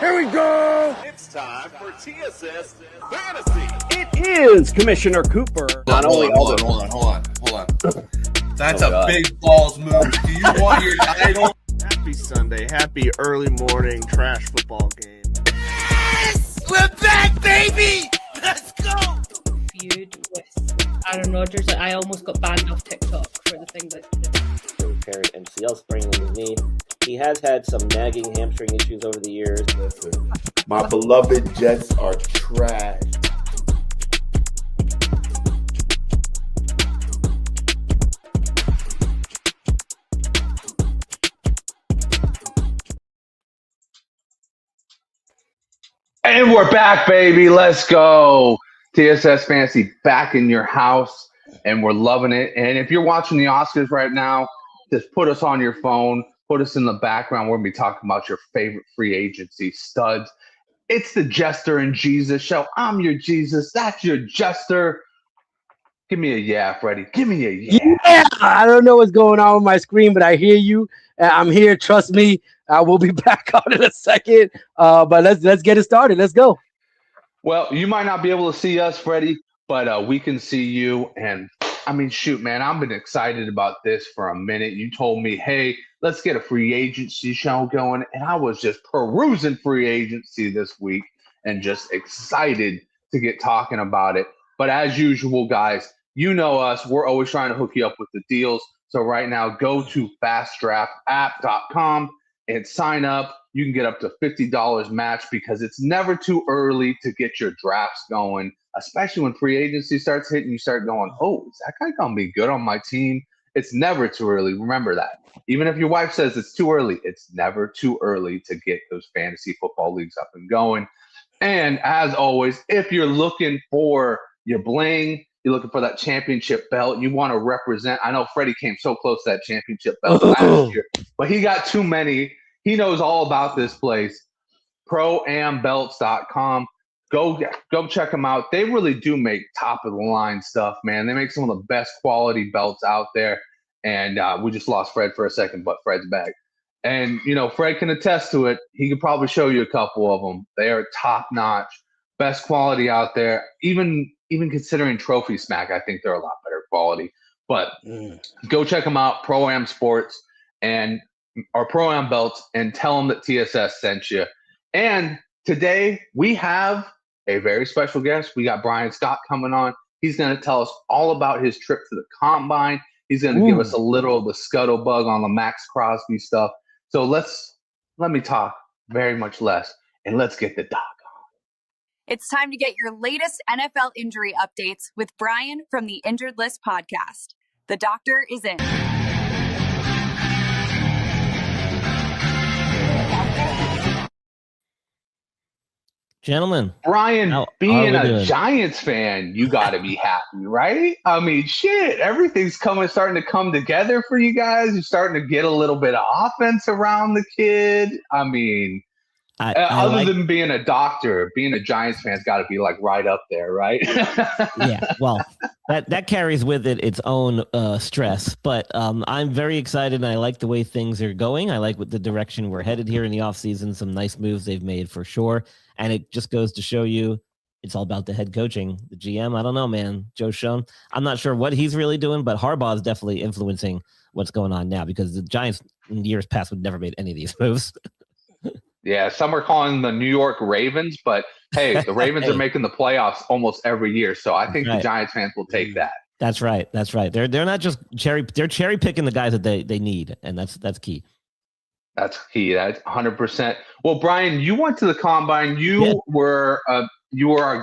Here we go. It's time for TSS Fantasy. It is Commissioner Cooper. Hold on. That's a big balls move. Do you want your title? Happy Sunday. Happy early morning trash football game. Yes! We're back, baby! Let's go! Feud with Aaron Rodgers. I almost got banned off TikTok for the thing that he did. Repaired MCL sprain in his knee. He has had some nagging hamstring issues over the years. Listen, my beloved Jets are trash. And we're back, baby. Let's go. TSS Fantasy back in your house, and we're loving it. And if you're watching the Oscars right now, just put us on your phone, put us in the background. We're going to be talking about your favorite free agency studs. It's the Jester and Jesus show. I'm your Jesus. That's your Jester. Give me a yeah, Freddie. Give me a yeah. Yeah, I don't know what's going on with my screen, but I hear you. I'm here. Trust me. I will be back on in a second. But let's get it started. Let's go. Well, you might not be able to see us, Freddie, but we can see you. And I mean, shoot, man, I've been excited about this for a minute. You told me, hey, let's get a free agency show going. And I was just perusing free agency this week and just excited to get talking about it. But as usual, guys, you know us. We're always trying to hook you up with the deals. So right now, go to fastdraftapp.com and sign up. You can get up to $50 match because it's never too early to get your drafts going, especially when free agency starts hitting. You start going, oh, is that guy going to be good on my team? It's never too early. Remember that. Even if your wife says it's too early, it's never too early to get those fantasy football leagues up and going. And as always, if you're looking for your bling, you're looking for that championship belt, you want to represent. I know Freddie came so close to that championship belt last year, but he got too many. He knows all about this place, proambelts.com. Go check them out. They really do make top-of-the-line stuff, man. They make some of the best quality belts out there. And we just lost Fred for a second, but Fred's back. And, you know, Fred can attest to it. He could probably show you a couple of them. They are top-notch, best quality out there. Even considering Trophy Smack, I think they're a lot better quality. But go check them out, Pro-Am Sports and our Pro-Am belts, and tell them that TSS sent you. And today we have a very special guest. We got Brian Scott coming on. He's going to tell us all about his trip to the Combine. He's going to give us a little of the scuttlebug on the Max Crosby stuff. So let me talk very much less, and let's get the doc on. It's time to get your latest NFL injury updates with Brian from the Injured List podcast. The doctor is in. Gentlemen, Brian, being a Giants fan, you got to be happy, right? I mean, shit, everything's starting to come together for you guys. You're starting to get a little bit of offense around the kid. I mean, other than being a doctor, being a Giants fan's got to be like right up there, right? Yeah, well, that carries with it its own stress. But I'm very excited, and I like the way things are going. I like the direction we're headed here in the offseason. Some nice moves they've made for sure. And it just goes to show you it's all about the head coaching. The GM, I don't know, man. Joe Schoen, I'm not sure what he's really doing, but Harbaugh is definitely influencing what's going on now because the Giants in years past would never made any of these moves. Yeah, some are calling them the New York Ravens, but hey, the Ravens are making the playoffs almost every year, so I think the Giants fans will take that. That's right. They're not just cherry picking the guys that they need, and that's key. That's key. That's 100%. Well, Brian, you went to the Combine. You were a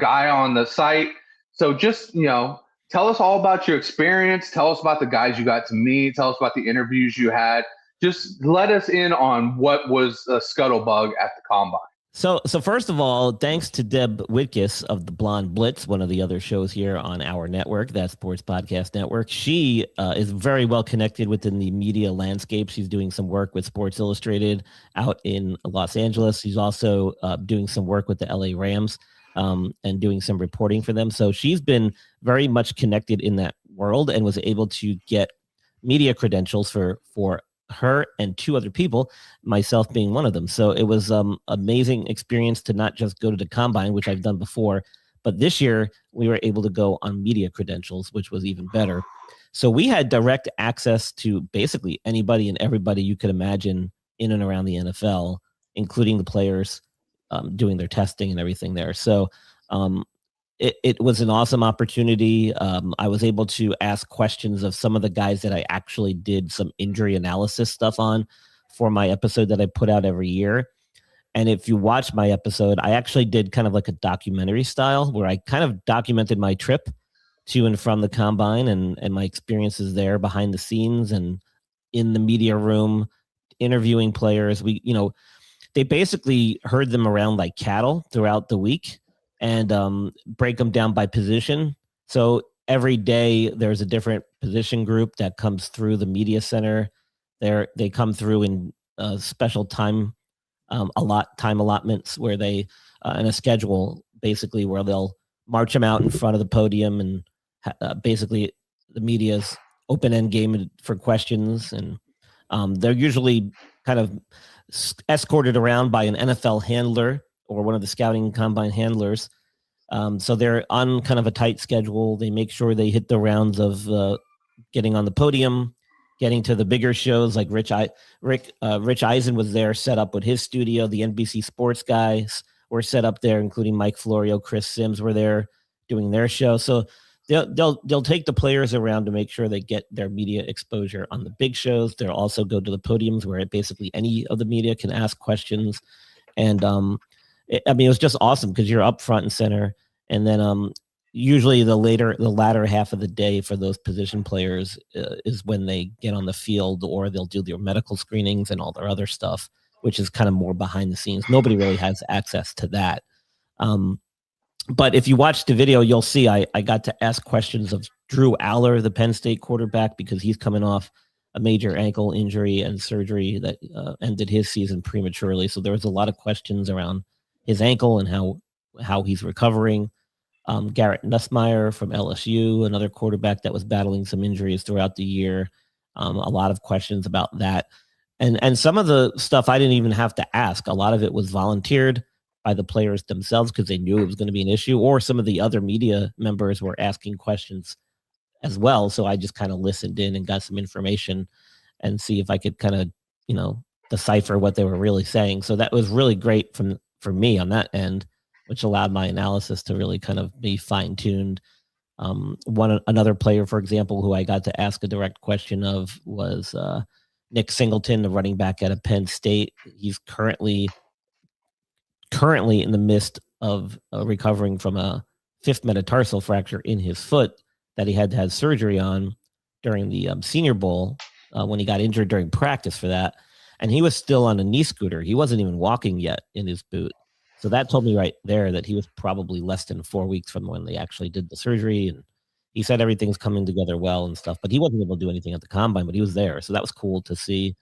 guy on the site. So just, tell us all about your experience. Tell us about the guys you got to meet. Tell us about the interviews you had. Just let us in on what was a scuttlebug at the Combine. So first of all, thanks to Deb Whitkiss of the Blonde Blitz, one of the other shows here on our network, that Sports Podcast Network. She is very well connected within the media landscape. She's doing some work with Sports Illustrated out in Los Angeles. She's also doing some work with the LA Rams and doing some reporting for them. So she's been very much connected in that world and was able to get media credentials for her and 2 other people, myself being one of them. So it was amazing experience to not just go to the combine, which I've done before, but this year we were able to go on media credentials, which was even better. So we had direct access to basically anybody and everybody you could imagine in and around the NFL, including the players doing their testing and everything there. So it was an awesome opportunity. I was able to ask questions of some of the guys that I actually did some injury analysis stuff on for my episode that I put out every year. And if you watch my episode, I actually did kind of like a documentary style where I kind of documented my trip to and from the combine and my experiences there behind the scenes and in the media room, interviewing players. They basically herd them around like cattle throughout the week and break them down by position. So every day there's a different position group that comes through the media center. They come through in special time allotments where they in a schedule basically where they'll march them out in front of the podium and basically the media's open-end game for questions, and they're usually kind of escorted around by an NFL handler or one of the scouting combine handlers. So they're on kind of a tight schedule. They make sure they hit the rounds of getting on the podium, getting to the bigger shows like Rich Eisen was there set up with his studio. The NBC Sports guys were set up there, including Mike Florio, Chris Sims were there doing their show. So they'll take the players around to make sure they get their media exposure on the big shows. They'll also go to the podiums where basically any of the media can ask questions. And it was just awesome because you're up front and center. And then usually the latter half of the day for those position players is when they get on the field, or they'll do their medical screenings and all their other stuff, which is kind of more behind the scenes. Nobody really has access to that. But if you watch the video, you'll see I got to ask questions of Drew Aller, the Penn State quarterback, because he's coming off a major ankle injury and surgery that ended his season prematurely. So there was a lot of questions around his ankle and how he's recovering. Garrett Nussmeier from LSU, another quarterback that was battling some injuries throughout the year. A lot of questions about that. And some of the stuff I didn't even have to ask. A lot of it was volunteered by the players themselves because they knew it was going to be an issue, or some of the other media members were asking questions as well. So I just kind of listened in and got some information and see if I could kind of, decipher what they were really saying. So that was really great for me on that end, which allowed my analysis to really kind of be fine-tuned. Another player, for example, who I got to ask a direct question of was Nick Singleton, the running back out of Penn State. He's currently in the midst of recovering from a 5th metatarsal fracture in his foot that he had to have surgery on during the Senior Bowl when he got injured during practice for that. And he was still on a knee scooter. He wasn't even walking yet in his boot. So that told me right there that he was probably less than 4 weeks from when they actually did the surgery. And he said everything's coming together well and stuff, but he wasn't able to do anything at the combine, but he was there. So that was cool to see.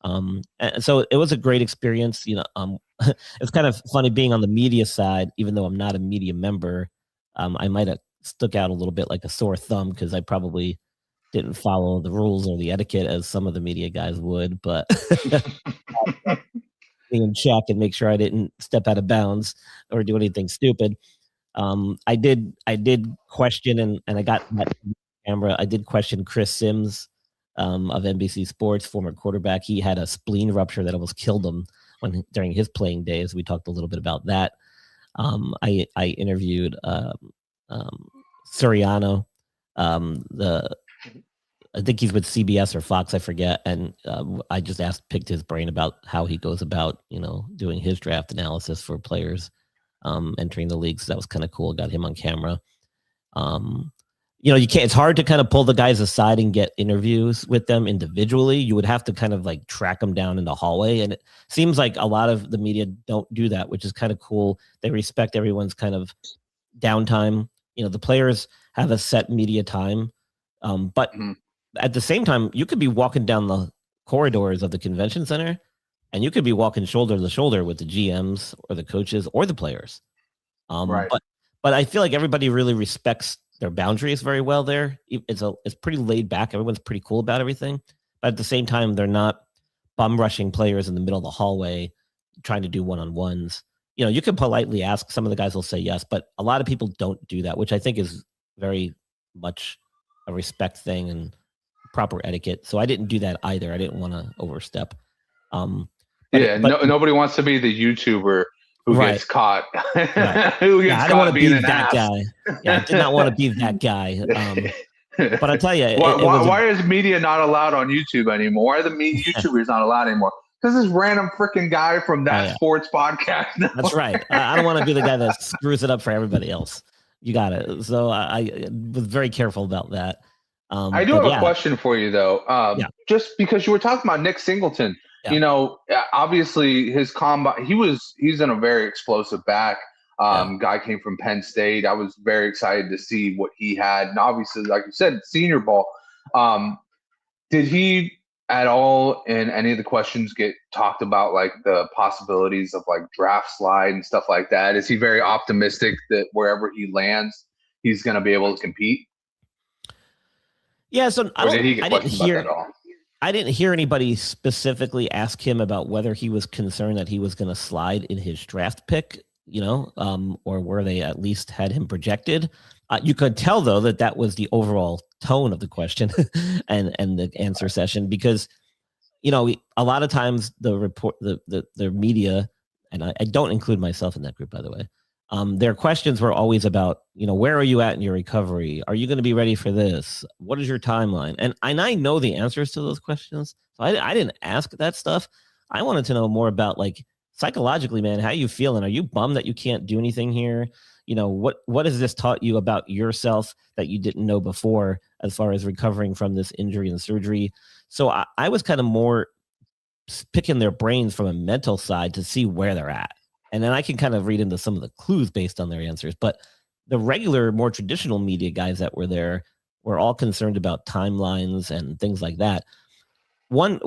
And so it was a great experience. It's kind of funny being on the media side, even though I'm not a media member. I might have stuck out a little bit like a sore thumb because I probably didn't follow the rules or the etiquette as some of the media guys would, but be in check and make sure I didn't step out of bounds or do anything stupid. I did question and I got that camera. I did question Chris Sims of NBC Sports, former quarterback. He had a spleen rupture that almost killed him during his playing days. We talked a little bit about that. I interviewed Suriano, I think he's with CBS or Fox, I forget. And I just picked his brain about how he goes about, doing his draft analysis for players entering the leagues. That was kind of cool. Got him on camera. It's hard to kind of pull the guys aside and get interviews with them individually. You would have to kind of like track them down in the hallway. And it seems like a lot of the media don't do that, which is kind of cool. They respect everyone's kind of downtime. The players have a set media time. But at the same time, you could be walking down the corridors of the convention center and you could be walking shoulder to shoulder with the GMs or the coaches or the players. Right. But I feel like everybody really respects their boundaries very well there. It's pretty laid back. Everyone's pretty cool about everything. but at the same time, they're not bum rushing players in the middle of the hallway trying to do one-on-ones. You know, you can politely ask. Some of the guys will say yes, but a lot of people don't do that, which I think is very much a respect thing and proper etiquette. So I didn't do that either. I didn't want to overstep. Nobody wants to be the YouTuber who gets caught. Who gets I don't want to be being that guy. Yeah, I did not want to be that guy. But I tell you, why is media not allowed on YouTube anymore? Why are the YouTubers not allowed anymore? Because this random freaking guy from that sports podcast. That's right. I don't want to be the guy that screws it up for everybody else. You got it. So I was very careful about that. I do have a question for you, though. Just because you were talking about Nick Singleton, you know, obviously his combine, he's in a very explosive back. Guy came from Penn State. I was very excited to see what he had. And obviously, like you said, Senior Bowl. Did he at all in any of the questions get talked about, like the possibilities of like draft slide and stuff like that? Is he very optimistic that wherever he lands, he's going to be able to compete? Yeah, so I didn't hear anybody specifically ask him about whether he was concerned that he was going to slide in his draft pick, you know, or where they at least had him projected. You could tell, though, that was the overall tone of the question and the answer session, because, you know, a lot of times the media, and I don't include myself in that group, by the way, their questions were always about, you know, where are you at in your recovery? Are you going to be ready for this? What is your timeline? And I know the answers to those questions. So I didn't ask that stuff. I wanted to know more about, like, psychologically, man, how you feeling? Are you bummed that you can't do anything here? You know, what has this taught you about yourself that you didn't know before as far as recovering from this injury and surgery? So I was kind of more picking their brains from a mental side to see where they're at. And then I can kind of read into some of the clues based on their answers. But the regular, more traditional media guys that were there were all concerned about timelines and things like that. One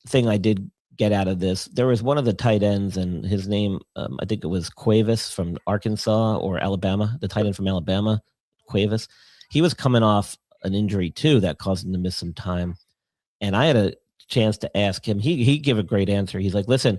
thing I did get out of this, there was one of the tight ends, and his name, I think it was Cuevas from Arkansas or Alabama, the tight end from Alabama, Cuevas. He was coming off an injury too that caused him to miss some time. And I had a chance to ask him. He gave a great answer. He's like, listen,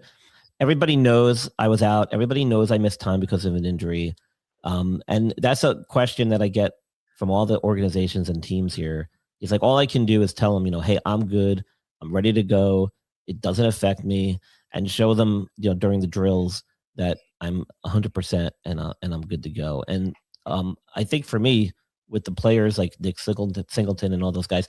everybody knows I was out. Everybody knows I missed time because of an injury. And that's a question that I get from all the organizations and teams here. He's like, all I can do is tell them, you know, hey, I'm good. I'm ready to go. It doesn't affect me, and show them, you know, during the drills that I'm 100% and I'm good to go. And I think for me, with the players like Nick Singleton and all those guys,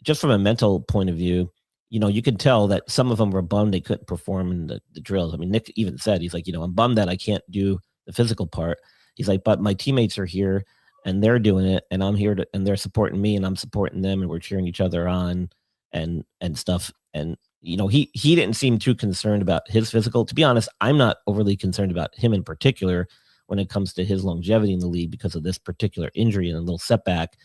just from a mental point of view, you know, you could tell that some of them were bummed they couldn't perform in the drills. I mean, Nick even said, he's like, you know, I'm bummed that I can't do the physical part. He's like, but my teammates are here and they're doing it, and I'm here and they're supporting me and I'm supporting them, and we're cheering each other on and stuff. And, you know, he didn't seem too concerned about his physical. To be honest, I'm not overly concerned about him in particular when it comes to his longevity in the league because of this particular injury and a little setback.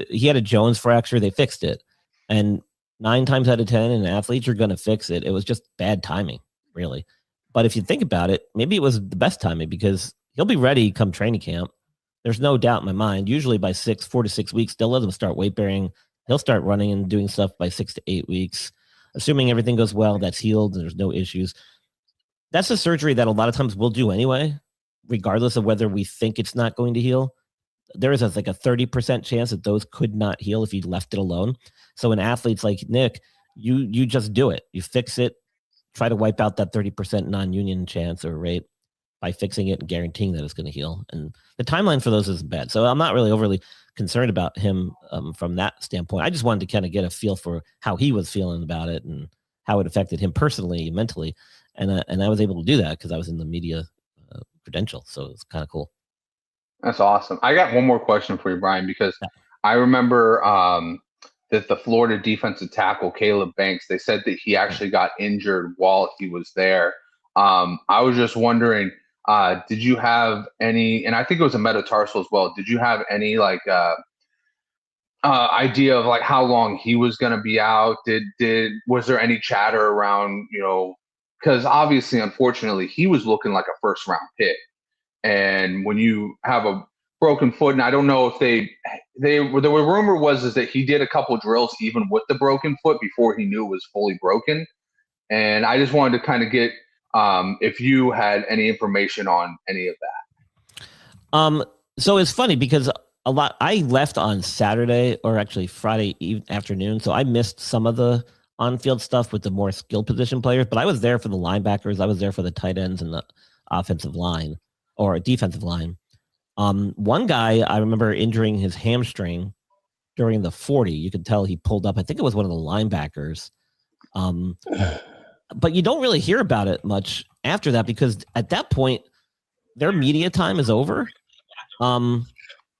He had a Jones fracture. They fixed it. And 9 times out of 10 in athletes, you're going to fix it. It was just bad timing, really. But if you think about it, maybe it was the best timing, because he'll be ready come training camp. There's no doubt in my mind. Usually by 4 to 6 weeks, they'll let him start weight bearing. He'll start running and doing stuff by 6 to 8 weeks. Assuming everything goes well, that's healed and there's no issues. That's a surgery that a lot of times we'll do anyway, regardless of whether we think it's not going to heal. There is like a 30% chance that those could not heal if you left it alone. So in athletes like Nick, you just do it. You fix it, try to wipe out that 30% non-union chance or rate by fixing it and guaranteeing that it's going to heal. And the timeline for those isn't bad. So I'm not really overly concerned about him from that standpoint. I just wanted to kind of get a feel for how he was feeling about it and how it affected him personally, mentally. And I was able to do that because I was in the media credential. So it's kind of cool. That's awesome. I got one more question for you, Brian, because I remember that the Florida defensive tackle, Caleb Banks, they said that he actually got injured while he was there. I was just wondering, did you have any, and I think it was a metatarsal as well, did you have any like idea of like how long he was going to be out? Was there any chatter around, you know, because obviously, unfortunately, he was looking like a first round pick. And when you have a broken foot, and I don't know if the rumor was that he did a couple drills even with the broken foot before he knew it was fully broken. And I just wanted to kind of get if you had any information on any of that. So it's funny because I left on Saturday, or actually Friday afternoon, so I missed some of the on-field stuff with the more skilled position players, but I was there for the linebackers, I was there for the tight ends and the offensive line or defensive line. One guy I remember injuring his hamstring during the 40. You could tell he pulled up. I think it was one of the linebackers. But you don't really hear about it much after that because at that point, their media time is over.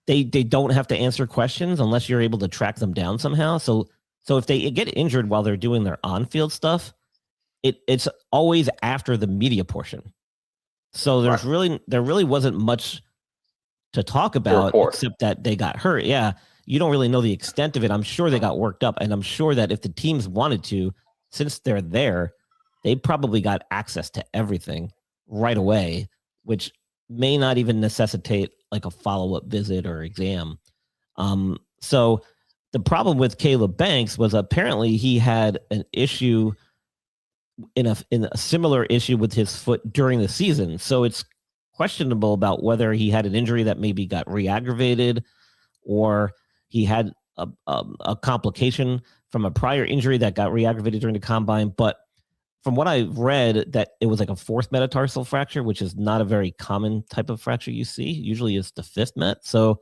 They don't have to answer questions unless you're able to track them down somehow. So if they get injured while they're doing their on-field stuff, it's always after the media portion. So there really wasn't much to talk about except that they got hurt. Yeah, you don't really know the extent of it. I'm sure they got worked up, and I'm sure that if the teams wanted to, since they're there, they probably got access to everything right away, which may not even necessitate like a follow-up visit or exam. So the problem with Caleb Banks was apparently he had an issue in a similar issue with his foot during the season. So it's questionable about whether he had an injury that maybe got re-aggravated or he had a complication from a prior injury that got re-aggravated during the combine. But from what I read, that it was like a fourth metatarsal fracture, which is not a very common type of fracture you see. Usually it's the fifth met. So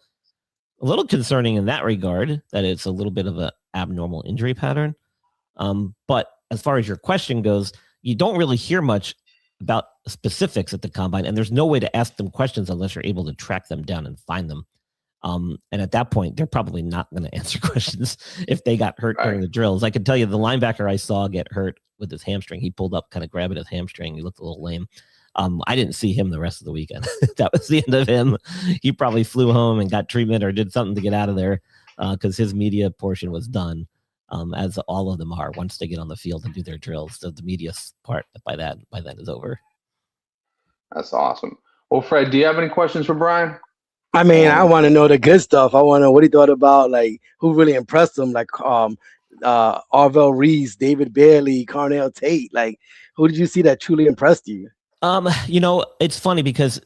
a little concerning in that regard, that it's a little bit of an abnormal injury pattern. But as far as your question goes, you don't really hear much about specifics at the combine, and there's no way to ask them questions unless you're able to track them down and find them. And at that point, they're probably not going to answer questions if they got hurt during the drills. I can tell you the linebacker I saw get hurt with his hamstring. He pulled up, kind of grabbed at his hamstring. He looked a little lame. I didn't see him the rest of the weekend. That was the end of him. He probably flew home and got treatment or did something to get out of there because his media portion was done, as all of them are once they get on the field and do their drills. So the media part by then is over. That's awesome. Well, Fred, do you have any questions for Brian? I mean, I want to know the good stuff. I want to know what he thought about, like, who really impressed him, like Arvell Reese, David Bailey, Carnell Tate. Like, who did you see that truly impressed you? It's funny because,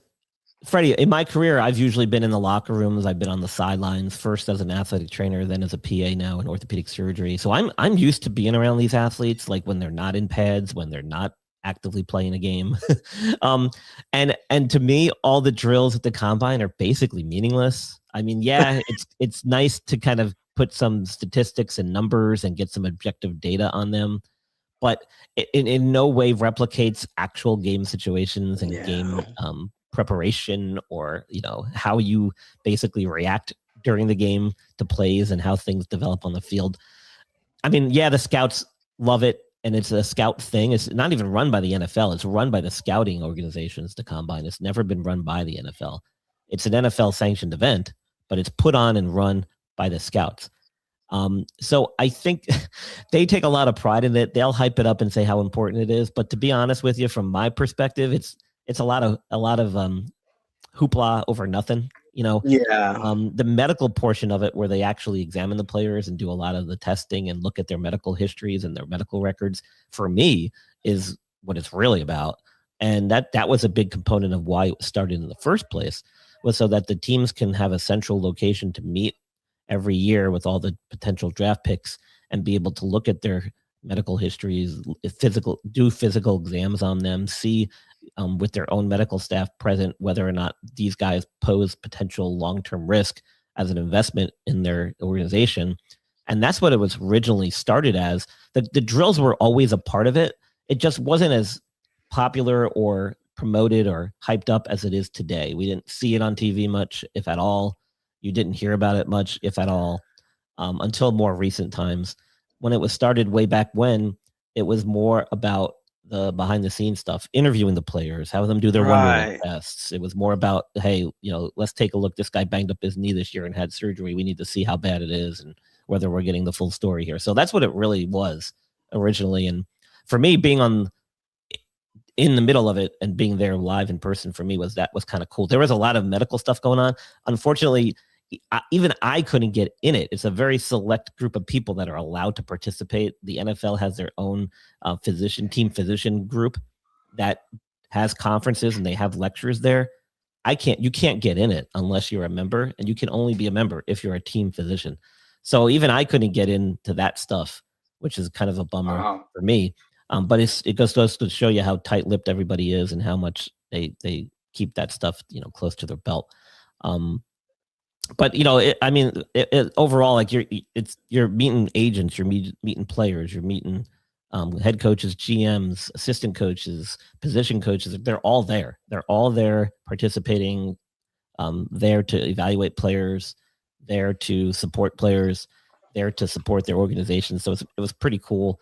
Freddie, in my career, I've usually been in the locker rooms. I've been on the sidelines, first as an athletic trainer, then as a PA now in orthopedic surgery. So I'm used to being around these athletes, like when they're not in pads, when they're not actively playing a game. And to me, all the drills at the combine are basically meaningless. I mean, yeah, it's nice to kind of put some statistics and numbers and get some objective data on them, but it in no way replicates actual game situations and game preparation, or how you basically react during the game to plays and how things develop on the field. I mean, yeah, the scouts love it, and it's a scout thing. It's not even run by the NFL. It's run by the scouting organizations, the combine. It's never been run by the NFL. It's an NFL sanctioned event, but it's put on and run by the scouts. So I think they take a lot of pride in it. They'll hype it up and say how important it is. But to be honest with you, from my perspective, it's a lot of hoopla over nothing. The medical portion of it, where they actually examine the players and do a lot of the testing and look at their medical histories and their medical records, for me, is what it's really about. And that was a big component of why it started in the first place, was so that the teams can have a central location to meet every year with all the potential draft picks and be able to look at their medical histories, do physical exams on them, see with their own medical staff present whether or not these guys pose potential long-term risk as an investment in their organization. And that's what it was originally started as. The drills were always a part of it. It just wasn't as popular or promoted or hyped up as it is today. We didn't see it on TV much, if at all. You didn't hear about it much, if at all, until more recent times. When it was started way back when, it was more about the behind the scenes stuff, interviewing the players, having them do their Wonderlic tests. It was more about, hey, let's take a look. This guy banged up his knee this year and had surgery. We need to see how bad it is and whether we're getting the full story here. So that's what it really was originally. And for me, being on in the middle of it and being there live in person for me was kind of cool. There was a lot of medical stuff going on. Unfortunately, even I couldn't get in it. It's a very select group of people that are allowed to participate. The NFL has their own team physician group that has conferences and they have lectures there. You can't get in it unless you're a member, and you can only be a member if you're a team physician. So even I couldn't get into that stuff, which is kind of a bummer for me. But it goes to show you how tight-lipped everybody is and how much they keep that stuff, close to their belt. But overall, like you're meeting agents, you're meeting players, you're meeting head coaches, GMs, assistant coaches, position coaches. They're all there. They're all there participating, there to evaluate players, there to support players, there to support their organization. So it was pretty cool.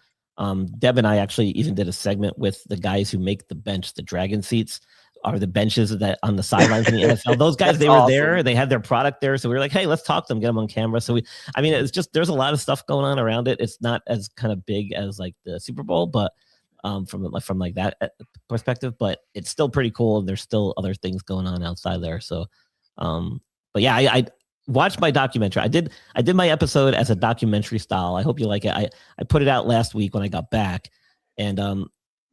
Deb and I actually even did a segment with the guys who make the bench, the dragon seats are the benches that on the sidelines in the NFL. Those guys, they were awesome. There. They had their product there. So we were like, hey, let's talk to them, get them on camera. So it's just, there's a lot of stuff going on around it. It's not as kind of big as like the Super Bowl, but from like that perspective, but it's still pretty cool. And there's still other things going on outside there. So, but yeah, I watched my documentary. I did my episode as a documentary style. I hope you like it. I put it out last week when I got back, and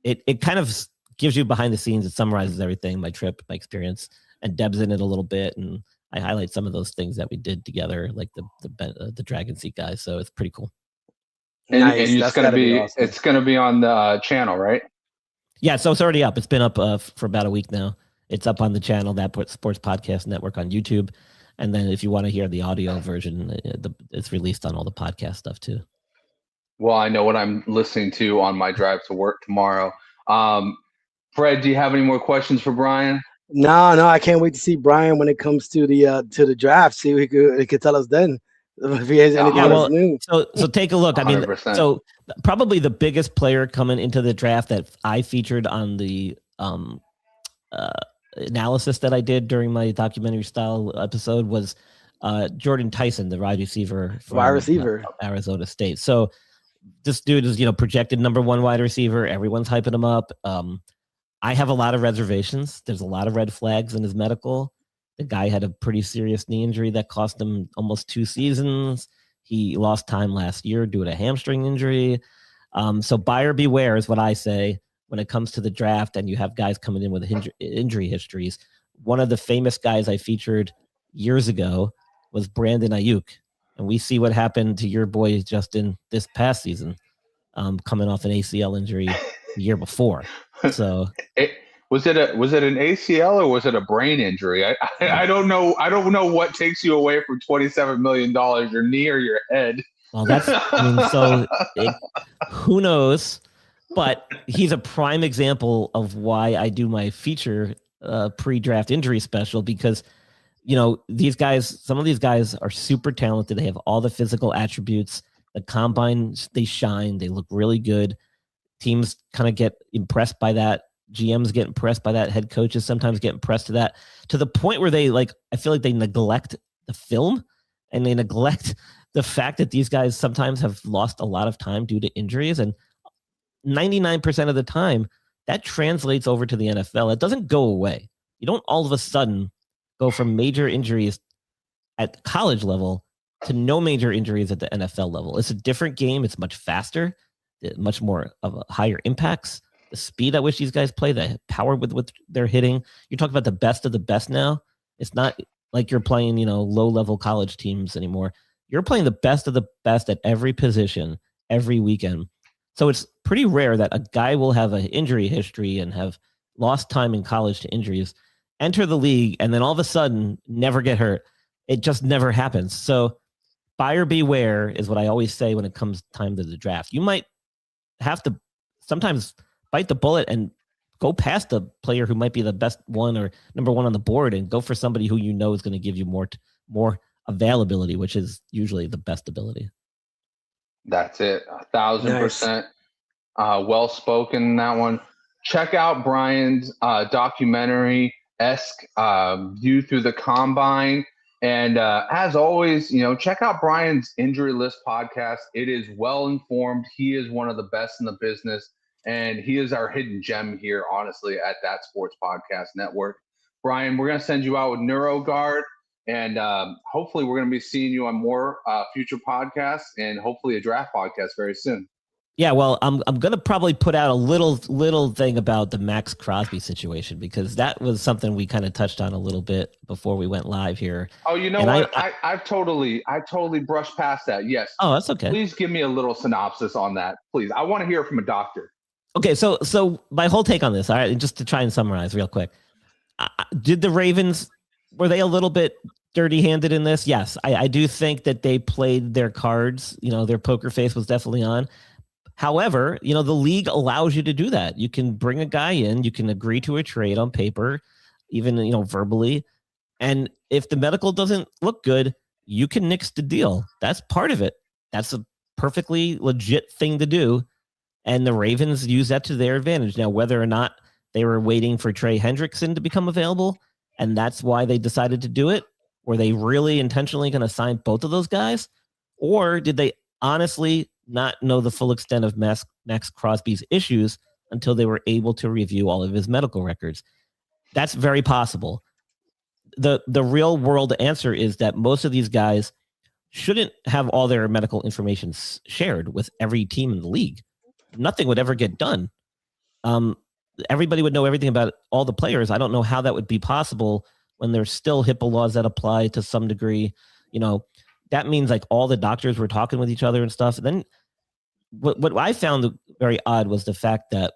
it kind of gives you behind the scenes. It summarizes everything, my trip, my experience, and Deb's in it a little bit, and I highlight some of those things that we did together, like the Dragon Seat guys. So it's pretty cool. Nice. And it's gonna be on the channel, right? Yeah, so it's already up. It's been up for about a week now. It's up on the channel, that Sports Podcast Network on YouTube. And then if you want to hear the audio version, it's released on all the podcast stuff too. Well, I know what I'm listening to on my drive to work tomorrow. Fred, do you have any more questions for Brian? No, I can't wait to see Brian when it comes to the draft. See if he could tell us then if he has anything else new. So take a look. 100%. I mean, so probably the biggest player coming into the draft that I featured on the analysis that I did during my documentary style episode was Jordan Tyson, the wide receiver from Arizona State. So this dude is, projected number 1 wide receiver. Everyone's hyping him up. I have a lot of reservations. There's a lot of red flags in his medical. The guy had a pretty serious knee injury that cost him almost 2 seasons. He lost time last year due to a hamstring injury. So buyer beware is what I say when it comes to the draft, and you have guys coming in with injury histories. One of the famous guys I featured years ago was Brandon Ayuk. And we see what happened to your boy, Justin, this past season, coming off an ACL injury the year before. So was it an ACL or was it a brain injury? I don't know. I don't know what takes you away from $27 million, your knee or your head. Well, who knows? But he's a prime example of why I do my feature pre-draft injury special, because these guys, some of these guys are super talented. They have all the physical attributes. The combine, they shine. They look really good. Teams kind of get impressed by that. GMs get impressed by that. Head coaches sometimes get impressed to that, to the point where I feel like they neglect the film and they neglect the fact that these guys sometimes have lost a lot of time due to injuries. And 99% of the time, that translates over to the NFL. It doesn't go away. You don't all of a sudden go from major injuries at college level to no major injuries at the NFL level. It's a different game. It's much faster, much more of a higher impacts. The speed at which these guys play, the power with which they're hitting. You talk about the best of the best now. It's not like you're playing, low-level college teams anymore. You're playing the best of the best at every position every weekend. So it's pretty rare that a guy will have an injury history and have lost time in college to injuries, enter the league, and then all of a sudden never get hurt. It just never happens. So buyer beware is what I always say when it comes time to the draft. You might have to sometimes bite the bullet and go past the player who might be the best one or number 1 on the board and go for somebody who is going to give you more availability, which is usually the best ability. That's it. 1,000%. Well spoken, that one. Check out Brian's documentary-esque view through the combine. And as always, check out Brian's Injury List podcast. It is well informed. He is one of the best in the business. and he is our hidden gem here, honestly, at That Sports Podcast Network. Brian, we're going to send you out with NeuroGuard, and hopefully we're going to be seeing you on more future podcasts and hopefully a draft podcast very soon. Yeah, well, I'm gonna probably put out a little thing about the Max Crosby situation, because that was something we kind of touched on a little bit before we went live here. Oh, you know what? I totally brushed past that. Yes. Oh, that's okay. Please give me a little synopsis on that, please. I want to hear from a doctor. Okay, so my whole take on this, all right, just to try and summarize real quick. Did the Ravens, were they a little bit dirty-handed in this? Yes, I do think that they played their cards. Their poker face was definitely on. However, the league allows you to do that. You can bring a guy in, you can agree to a trade on paper, even, verbally. And if the medical doesn't look good, you can nix the deal. That's part of it. That's a perfectly legit thing to do. And the Ravens use that to their advantage. Now, whether or not they were waiting for Trey Hendrickson to become available, and that's why they decided to do it, were they really intentionally going to sign both of those guys? Or did they honestly not know the full extent of Max Crosby's issues until they were able to review all of his medical records? That's very possible. The real world answer is that most of these guys shouldn't have all their medical information shared with every team in the league. Nothing would ever get done. Everybody would know everything about all the players. I don't know how that would be possible when there's still HIPAA laws that apply to some degree. That means like all the doctors were talking with each other and stuff. And then what I found very odd was the fact that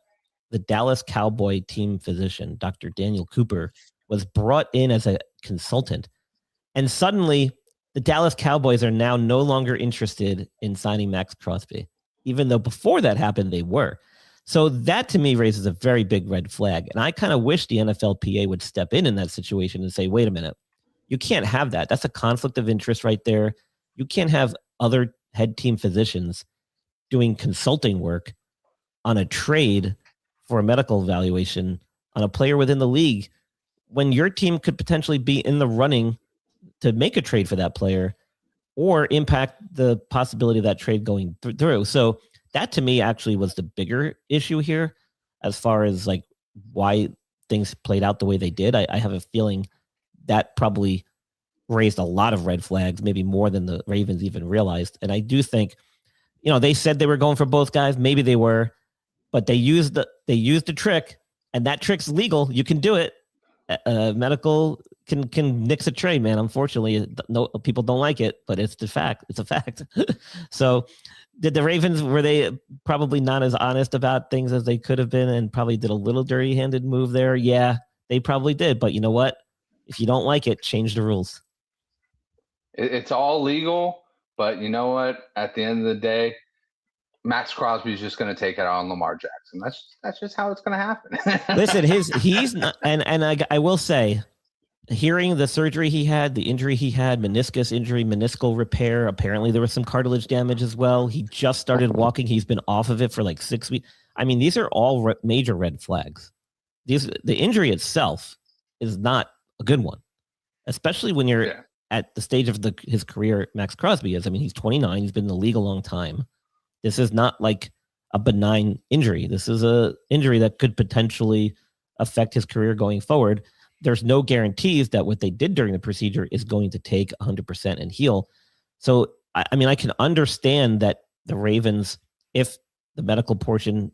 the Dallas Cowboy team physician, Dr. Daniel Cooper, was brought in as a consultant. And suddenly the Dallas Cowboys are now no longer interested in signing Max Crosby, even though before that happened, they were. So that to me raises a very big red flag. And I kind of wish the NFLPA would step in that situation and say, wait a minute, you can't have that. That's a conflict of interest right there. You can't have other head team physicians doing consulting work on a trade for a medical evaluation on a player within the league when your team could potentially be in the running to make a trade for that player or impact the possibility of that trade going through. So that to me actually was the bigger issue here as far as like why things played out the way they did. I have a feeling that probably raised a lot of red flags, maybe more than the Ravens even realized. And I do think, they said they were going for both guys. Maybe they were, but they used the trick, and that trick's legal. You can do it. Medical can nix a trade, man. Unfortunately, no people don't like it, but it's the fact. It's a fact. So did the Ravens, were they probably not as honest about things as they could have been and probably did a little dirty-handed move there? Yeah, they probably did. But you know what? If you don't like it, change the rules. It's all legal, but you know what? At the end of the day, Max Crosby is just going to take it on Lamar Jackson. That's just how it's going to happen. Listen, he's not, and I will say, hearing the surgery he had, the injury he had, meniscus injury, meniscal repair. Apparently, there was some cartilage damage as well. He just started walking. He's been off of it for like 6 weeks. I mean, these are all major red flags. The injury itself is not a good one, especially when you're at the stage of his career Max Crosby is. I mean, he's 29. He's been in the league a long time. This is not like a benign injury. This is a injury that could potentially affect his career going forward. There's no guarantees that what they did during the procedure is going to take 100% and heal. So, I mean, I can understand that the Ravens, if the medical portion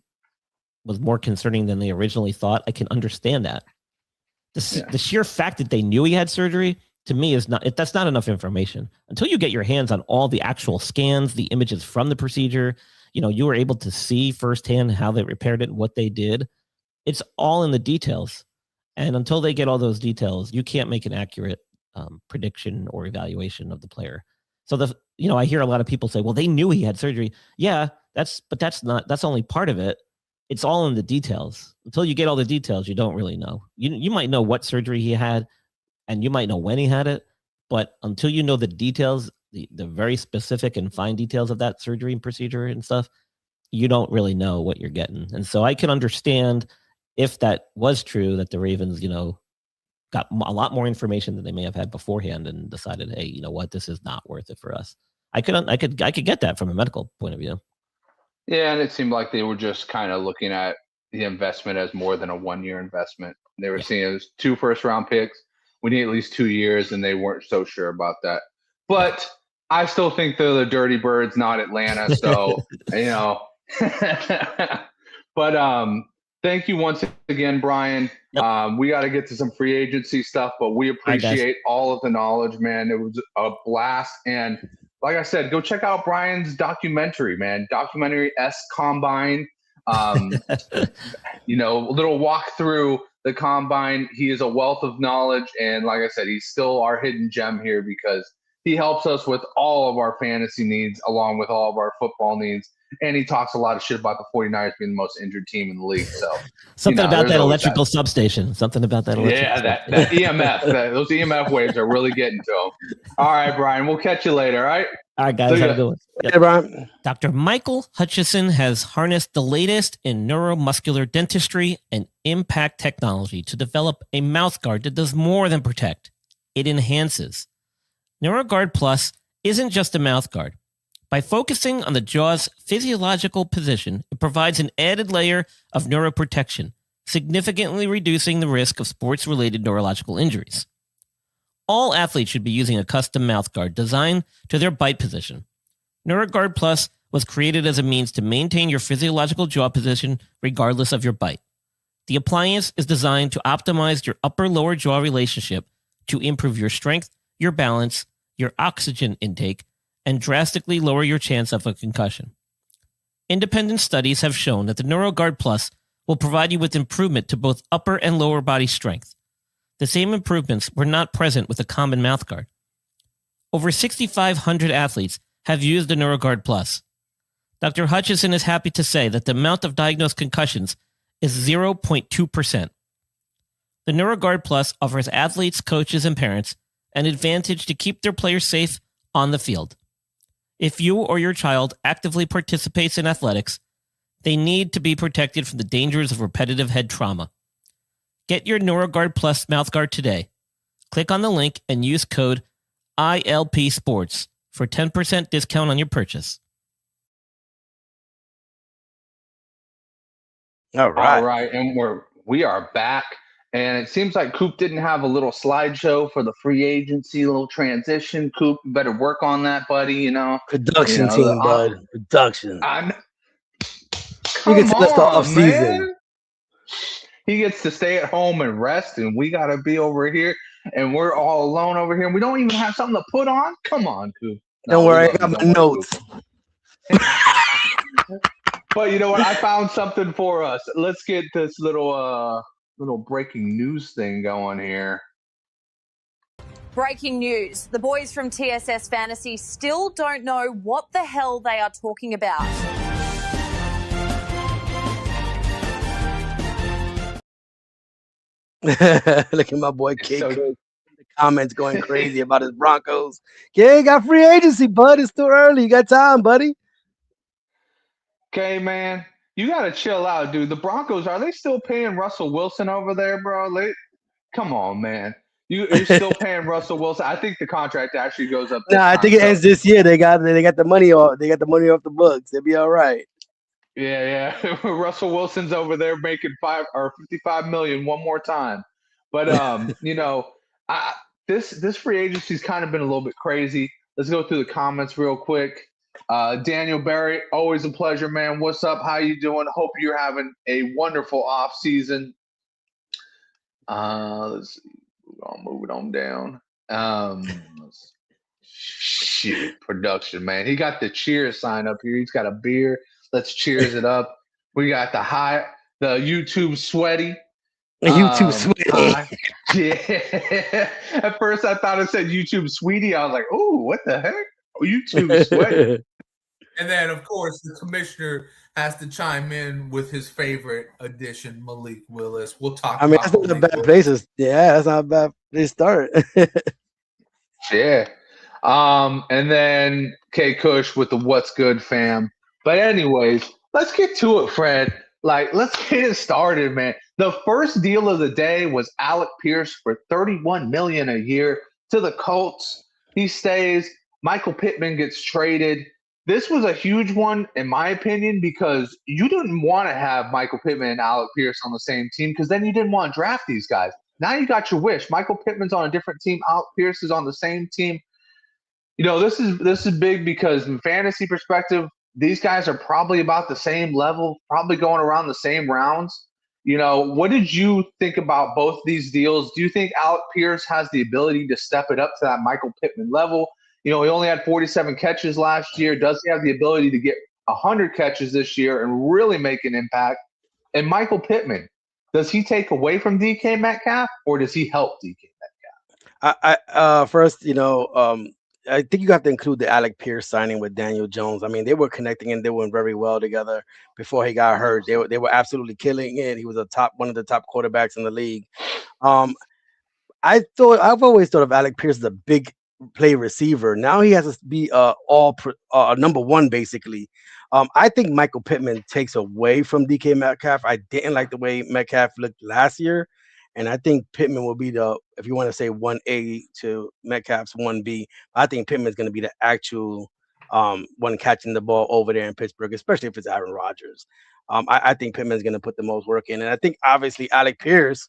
was more concerning than they originally thought, I can understand that. The sheer fact that they knew he had surgery, to me, that's not enough information. Until you get your hands on all the actual scans, the images from the procedure, you were able to see firsthand how they repaired it and what they did. It's all in the details. And until they get all those details, you can't make an accurate prediction or evaluation of the player. So I hear a lot of people say, well, they knew he had surgery. Yeah, that's only part of it. It's all in the details. Until you get all the details, you don't really know. You might know what surgery he had, and you might know when he had it, but until you know the details, the very specific and fine details of that surgery and procedure and stuff, you don't really know what you're getting. And so I can understand if that was true, that the Ravens, got a lot more information than they may have had beforehand and decided, hey, you know what, this is not worth it for us. I could get that from a medical point of view. Yeah, and it seemed like they were just kind of looking at the investment as more than a 1-year investment. They were seeing it was 2 first-round picks. We need at least 2 years, and they weren't so sure about that. But I still think they're the Dirty Birds, not Atlanta. So, but thank you once again, Brian. Yep. We got to get to some free agency stuff, but we appreciate all of the knowledge, man. It was a blast. And like I said, go check out Brian's documentary, man. Documentary S Combine. A little walk through the combine. He is a wealth of knowledge, and like I said, he's still our hidden gem here because he helps us with all of our fantasy needs along with all of our football needs. And he talks a lot of shit about the 49ers being the most injured team in the league. So something about that electrical substation. Something about that electrical that EMF. Those EMF waves are really getting to him. All right, Brian, we'll catch you later. All right? All right, guys, have a good one. Hey, Brian. Dr. Michael Hutchison has harnessed the latest in neuromuscular dentistry and impact technology to develop a mouthguard that does more than protect. It enhances. NeuroGuard Plus isn't just a mouthguard. By focusing on the jaw's physiological position, it provides an added layer of neuroprotection, significantly reducing the risk of sports-related neurological injuries. All athletes should be using a custom mouthguard designed to their bite position. NeuroGuard Plus was created as a means to maintain your physiological jaw position regardless of your bite. The appliance is designed to optimize your upper-lower jaw relationship to improve your strength, your balance, your oxygen intake, and drastically lower your chance of a concussion. Independent studies have shown that the NeuroGuard Plus will provide you with improvement to both upper and lower body strength. The same improvements were not present with a common mouthguard. Over 6,500 athletes have used the NeuroGuard Plus. Dr. Hutchison is happy to say that the amount of diagnosed concussions is 0.2%. The NeuroGuard Plus offers athletes, coaches, and parents an advantage to keep their players safe on the field. If you or your child actively participates in athletics, they need to be protected from the dangers of repetitive head trauma. Get your NeuroGuard Plus mouthguard today. Click on the link and use code ILP Sports for 10% discount on your purchase. All right. All right, and we are back. And it seems like Coop didn't have a little slideshow for the free agency, little transition. Coop, you better work on that, buddy. Production team, bud. Production. Come you can tell us the off season. Man. He gets to stay at home and rest, and we got to be over here, and we're all alone over here, and we don't even have something to put on. Come on, Coop. Don't worry, I got my notes. But you know what? I found something for us. Let's get this little breaking news thing going here. Breaking news. The boys from TSS Fantasy still don't know what the hell they are talking about. Look at my boy Kick in the comments going crazy about his Broncos. Yeah, got free agency, bud. It's too early. You got time, buddy. Okay, man. You got to chill out, dude. The Broncos, are they still paying Russell Wilson over there, bro? Come on, man. You're still paying Russell Wilson. I think the contract actually goes up. I think it ends this year. They got the money off. They got the money off the books. They'll be all right. Yeah. Russell Wilson's over there making $55 million one more time. But this free agency's kind of been a little bit crazy. Let's go through the comments real quick. Daniel Barry, always a pleasure, man. What's up? How you doing? Hope you're having a wonderful off season. Let's see. Move it on down. Shit, production, man. He got the cheers sign up here. He's got a beer. Let's cheers it up. We got the YouTube sweaty. YouTube sweaty. Yeah. At first, I thought it said YouTube sweetie. I was like, "Ooh, what the heck? YouTube sweaty." And then, of course, the commissioner has to chime in with his favorite addition, Malik Willis. We'll talk. I mean, that's not a bad place. Yeah, that's not a bad place to start. Yeah. And then K Kush with the What's Good fam. But anyways, let's get to it, Fred. Let's get it started, man. The first deal of the day was Alec Pierce for $31 million a year to the Colts. He stays. Michael Pittman gets traded. this was a huge one, in my opinion, because you didn't want to have Michael Pittman and Alec Pierce on the same team because then you didn't want to draft these guys. Now you got your wish. Michael Pittman's on a different team. Alec Pierce is on the same team. This is big because in fantasy perspective, these guys are probably about the same level, probably going around the same rounds. What did you think about both these deals? Do you think Alec Pierce has the ability to step it up to that Michael Pittman level? He only had 47 catches last year. Does he have the ability to get 100 catches this year and really make an impact? And Michael Pittman, does he take away from DK Metcalf or does he help DK Metcalf? First, I think you have to include the Alec Pierce signing with Daniel Jones. I mean, they were connecting and they went very well together before he got hurt. They were absolutely killing it. He was one of the top quarterbacks in the league. I've always thought of Alec Pierce as a big play receiver. Now he has to be number one basically. I think Michael Pittman takes away from DK Metcalf. I didn't like the way Metcalf looked last year. And I think Pittman will be if you want to say 1A to Metcalf's 1B, I think Pittman's going to be the actual one catching the ball over there in Pittsburgh, especially if it's Aaron Rodgers. I think Pittman's going to put the most work in. And I think obviously Alec Pierce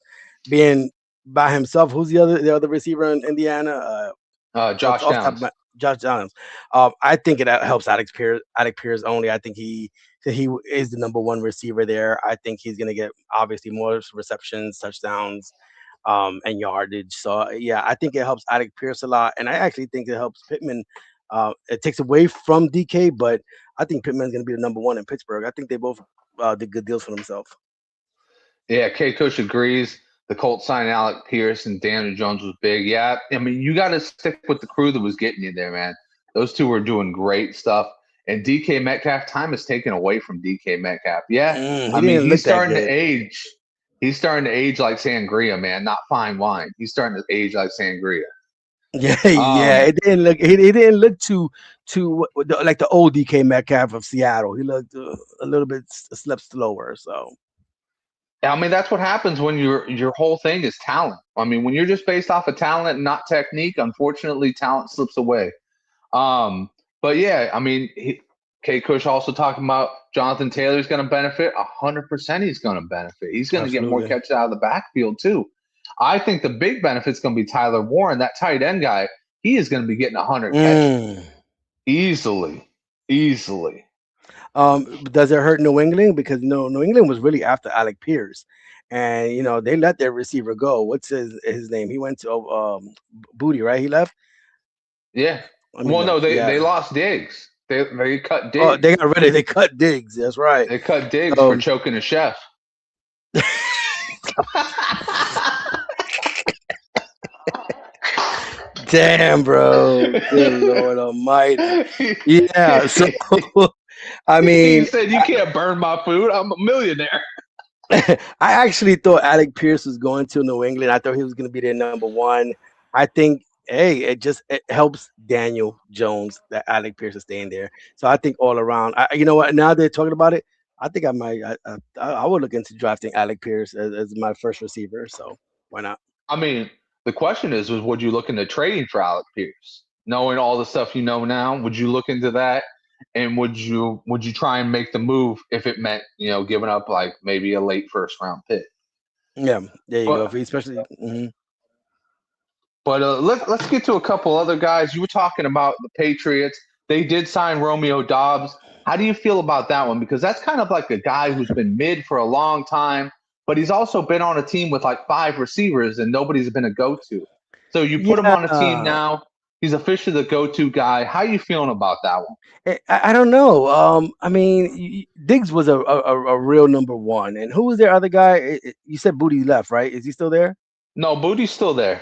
being by himself, who's the other receiver in Indiana? Josh Downs. Josh Downs. I think it helps Alec Pierce only. I think he is the number one receiver there. I think he's going to get obviously more receptions, touchdowns, and yardage. So yeah, I think it helps Alec Pierce a lot, and I actually think it helps Pittman. It takes away from DK, but I think Pittman's going to be the number one in Pittsburgh. I think they both did good deals for themselves. Yeah, K-Coach agrees. The Colts signed Alec Pierce and Daniel Jones was big. Yeah, I mean, you got to stick with the crew that was getting you there, man. Those two were doing great stuff. And DK Metcalf, time is taken away from DK Metcalf. Yeah, I mean, he's starting to age. He's starting to age like sangria, man, not fine wine. He's starting to age like sangria. Yeah, It didn't look. He didn't look too like the old DK Metcalf of Seattle. He looked a little bit slept slower. So. I mean, that's what happens when your whole thing is talent. I mean, when you're just based off of talent and not technique, unfortunately, talent slips away. But yeah, I mean, K-Kush also talking about Jonathan Taylor's going to benefit. 100% he's going to benefit. He's going to get more catches out of the backfield too. I think the big benefit's going to be Tyler Warren, that tight end guy. He is going to be getting 100 catches easily. Does it hurt New England? Because New England was really after Alec Pierce, and they let their receiver go. What's his name? He went to Booty, right? He left. Yeah. They lost Diggs. They cut Diggs. Oh, they got rid of. They cut Diggs. That's right. They cut Diggs for choking a chef. Damn, bro. Good Lord Almighty. Yeah. So. I mean, he said you can't burn my food. I'm a millionaire. I actually thought Alec Pierce was going to New England. I thought he was going to be their number one. I think, it helps Daniel Jones that Alec Pierce is staying there. So I think all around, you know what? Now they're talking about it. I think I might. I would look into drafting Alec Pierce as my first receiver. So why not? I mean, the question is, would you look into trading for Alec Pierce? Knowing all the stuff you know now, would you look into that? And would you try and make the move if it meant giving up like maybe a late first round pick? Yeah, there you go. Especially. Mm-hmm. But let's get to a couple other guys. You were talking about the Patriots. They did sign Romeo Doubs. How do you feel about that one? Because that's kind of like a guy who's been mid for a long time, but he's also been on a team with like 5 receivers and nobody's been a go-to. So you put him on a team now. He's officially the go-to guy. How are you feeling about that one? I don't know. I mean, Diggs was a real number one. And who was their other guy? You said Booty left, right? Is he still there? No, Booty's still there.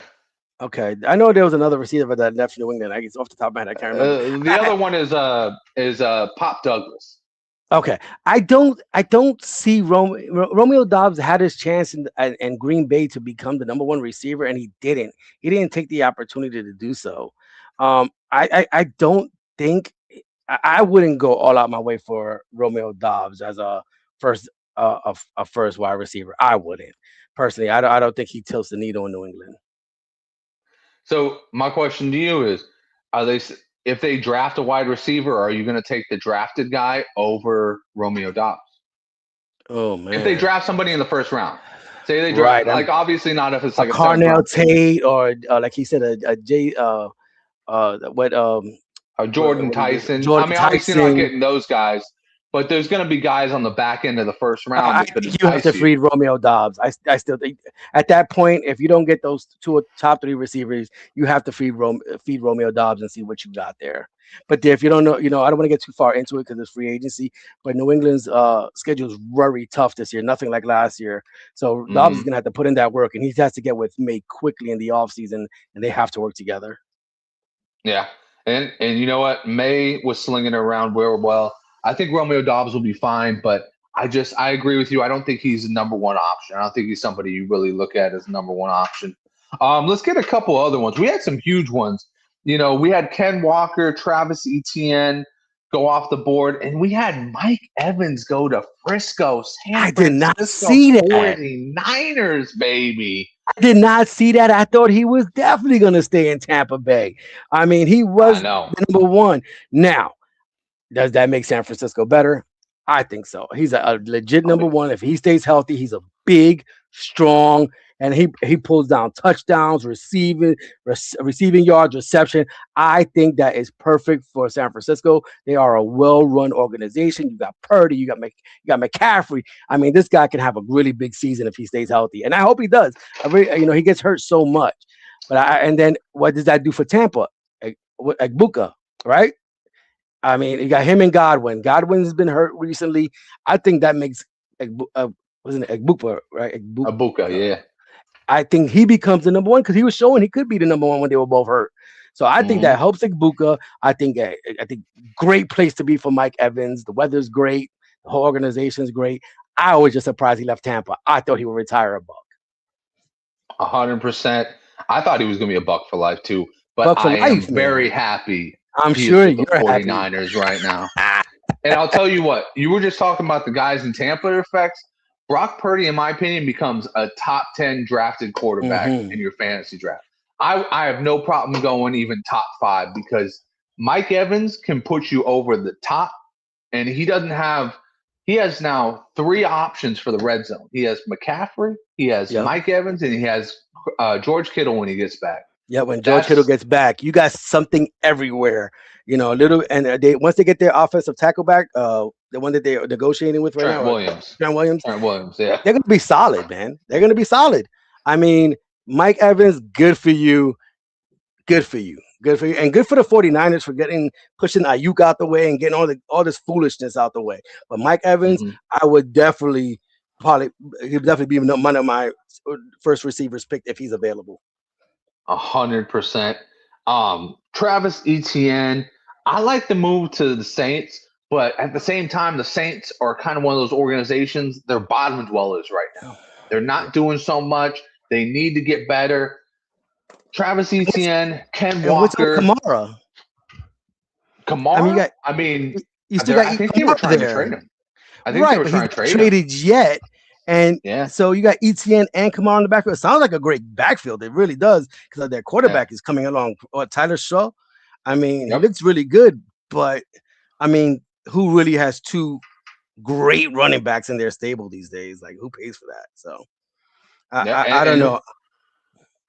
Okay. I know there was another receiver that left New England. I guess off the top of my head, I can't remember. The other one is Pop Douglas. Okay. I don't see Romeo Doubs had his chance in Green Bay to become the number one receiver, and he didn't. He didn't take the opportunity to do so. I don't think I wouldn't go all out my way for Romeo Doubs as a first wide receiver. I wouldn't personally. I don't think he tilts the needle in New England. So my question to you is: if they draft a wide receiver, are you going to take the drafted guy over Romeo Doubs? Oh man! If they draft somebody in the first round, say they draft like obviously not if it's like a Carnell Tate or like he said a Jordan Tyson. Jordan obviously not Tyson. getting those guys, but there's going to be guys on the back end of the first round. I think you have to feed Romeo Doubs. I still think at that point, if you don't get those two top 3 receivers, you have to feed Romeo Doubs and see what you got there. But if you don't know, I don't want to get too far into it because it's free agency. But New England's schedule is very tough this year, nothing like last year. So Doubs is going to have to put in that work, and he has to get with May quickly in the offseason, and they have to work together. Yeah, and you know what? May was slinging it around real well. I think Romeo Doubs will be fine, but I agree with you. I don't think he's the number one option. I don't think he's somebody you really look at as number one option. Let's get a couple other ones. We had some huge ones. We had Ken Walker, Travis Etienne go off the board, and we had Mike Evans go to Frisco. I did not see that. 49ers, baby. I did not see that. I thought he was definitely going to stay in Tampa Bay. I mean, he was the number one. Now, does that make San Francisco better? I think so. He's a legit number one. If he stays healthy, he's a big, strong, and he pulls down touchdowns, receiving yards, reception. I think that is perfect for San Francisco. They are a well-run organization. You got Purdy, you got McCaffrey. I mean, this guy can have a really big season if he stays healthy, and I hope he does. He gets hurt so much, and then what does that do for Tampa? Egbuka, right? I mean, you got him and Godwin. Godwin's been hurt recently. I think that makes wasn't it Egbuka, right? Egbuka, yeah. I think he becomes the number one because he was showing he could be the number one when they were both hurt. So I think that helps Egbuka. I think great place to be for Mike Evans. The weather's great. The whole organization's great. I was just surprised he left Tampa. I thought he would retire a Buck. 100%. I thought he was going to be a Buck for life too. But I am very happy. I'm sure you're the 49ers right now. And I'll tell you what, you were just talking about the guys in Tampa effects. Brock Purdy, in my opinion, becomes a top 10 drafted quarterback in your fantasy draft. I have no problem going even top 5 because Mike Evans can put you over the top, and he has now 3 options for the red zone. He has McCaffrey, he has Mike Evans, and he has George Kittle when he gets back. Yeah, when George Kittle gets back, you got something everywhere. Once they get their offensive tackle back, the one that they're negotiating with right now, Trent Williams, yeah, they're gonna be solid, man. They're gonna be solid. I mean, Mike Evans, good for you, and good for the 49ers for pushing Ayuk out the way and getting all this foolishness out the way. But Mike Evans, I would definitely be one of my first receivers picked if he's available. 100%. Travis Etienne, I like the move to the Saints, but at the same time, the Saints are kind of one of those organizations. They're bottom dwellers right now. They're not doing so much. They need to get better. Travis Etienne, Ken Walker, Kamara. I mean, you still got. I think they were trying to trade him. I think they were trying to trade him. Traded yet. And so you got Etienne and Kamara in the backfield. It sounds like a great backfield. It really does because their quarterback is coming along. Tyler Shaw. I mean, he looks really good, but I mean, who really has 2 great running backs in their stable these days? Like, who pays for that? So I don't know.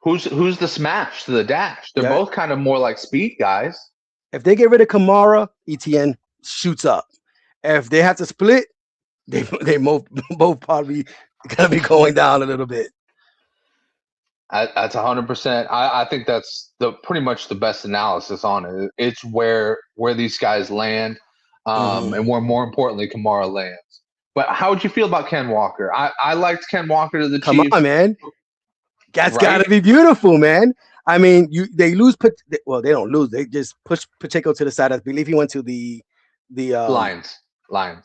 Who's the smash to the dash? They're both kind of more like speed guys. If they get rid of Kamara, Etienne shoots up. If they have to split, they both probably gonna be going down a little bit. That's 100%. I think that's pretty much the best analysis on it. It's where these guys land, and where more importantly Kamara lands. But how would you feel about Ken Walker? I liked Ken Walker to the Chiefs. Come on, man. That's gotta be beautiful, man. I mean, they lose. Well, they don't lose. They just push Pacheco to the side. I believe he went to the Lions.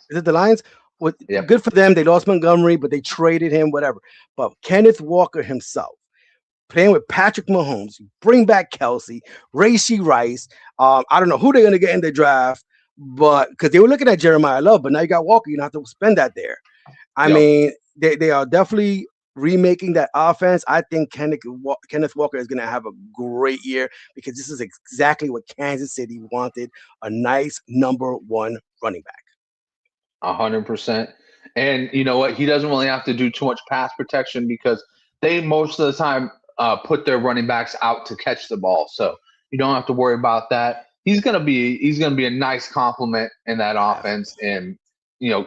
Is it the Lions? Good for them. They lost Montgomery, but they traded him, whatever. But Kenneth Walker himself, playing with Patrick Mahomes, bring back Kelsey, Rashee Rice. I don't know who they're going to get in the draft, but because they were looking at Jeremiah Love, but now you got Walker. You don't have to spend that there. I mean, they are definitely remaking that offense, I think Kenneth Walker is going to have a great year because this is exactly what Kansas City wanted, a nice number one running back. 100%. And you know what? He doesn't really have to do too much pass protection because they most of the time put their running backs out to catch the ball. So you don't have to worry about that. He's gonna be a nice complement in that offense. And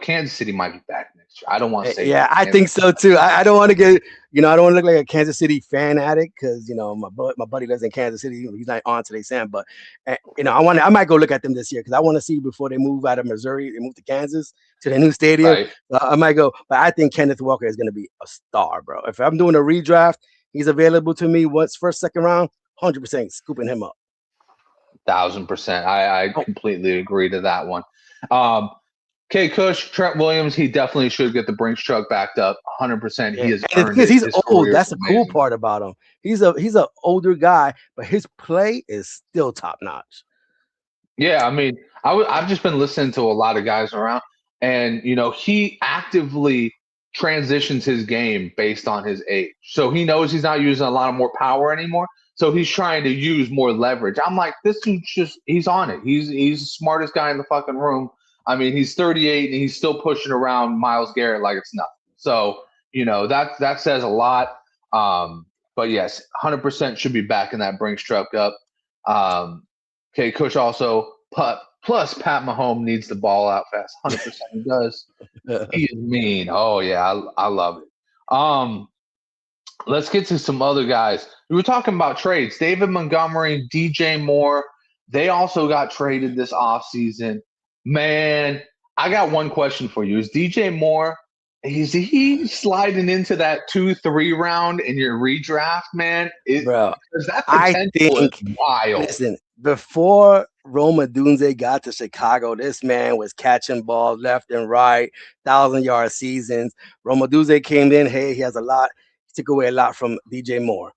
Kansas City might be back next year. I don't want to say Yeah, I think so too. I don't want to get I don't want to look like a Kansas City fan addict because my buddy lives in Kansas City. He's not on today, Sam, but I might go look at them this year because I want to see before they move out of Missouri, they move to Kansas to the new stadium. Right. I might go, but I think Kenneth Walker is going to be a star, bro. If I'm doing a redraft, he's available to me once first, second round, 100% scooping him up. 1,000%. I completely agree to that one. K. Cush, Trent Williams, he definitely should get the Brinks truck backed up 100%. He has earned it. He's His old. career That's is the cool amazing. part about him. He's an older guy, but his play is still top notch. Yeah, I mean, I've just been listening to a lot of guys around, and he actively transitions his game based on his age. So he knows he's not using a lot of more power anymore. So he's trying to use more leverage. I'm like, this dude's he's on it. He's the smartest guy in the fucking room. I mean, he's 38 and he's still pushing around Myles Garrett like it's nothing. So, that says a lot. But yes, 100% should be back in that Brinks truck up. Okay, Cush also plus Pat Mahomes needs the ball out fast. 100% he does. He is mean. Oh yeah, I love it. Let's get to some other guys. We were talking about trades. David Montgomery, DJ Moore, they also got traded this offseason. Man, I got one question for you. Is DJ Moore, is he sliding into that 2-3 round in your redraft, man? Bro, that I think is wild. Listen, before Roma Dunze got to Chicago, this man was catching balls left and right, 1,000-yard seasons. Roma Dunze came in. Hey, he has a lot. He took away a lot from DJ Moore.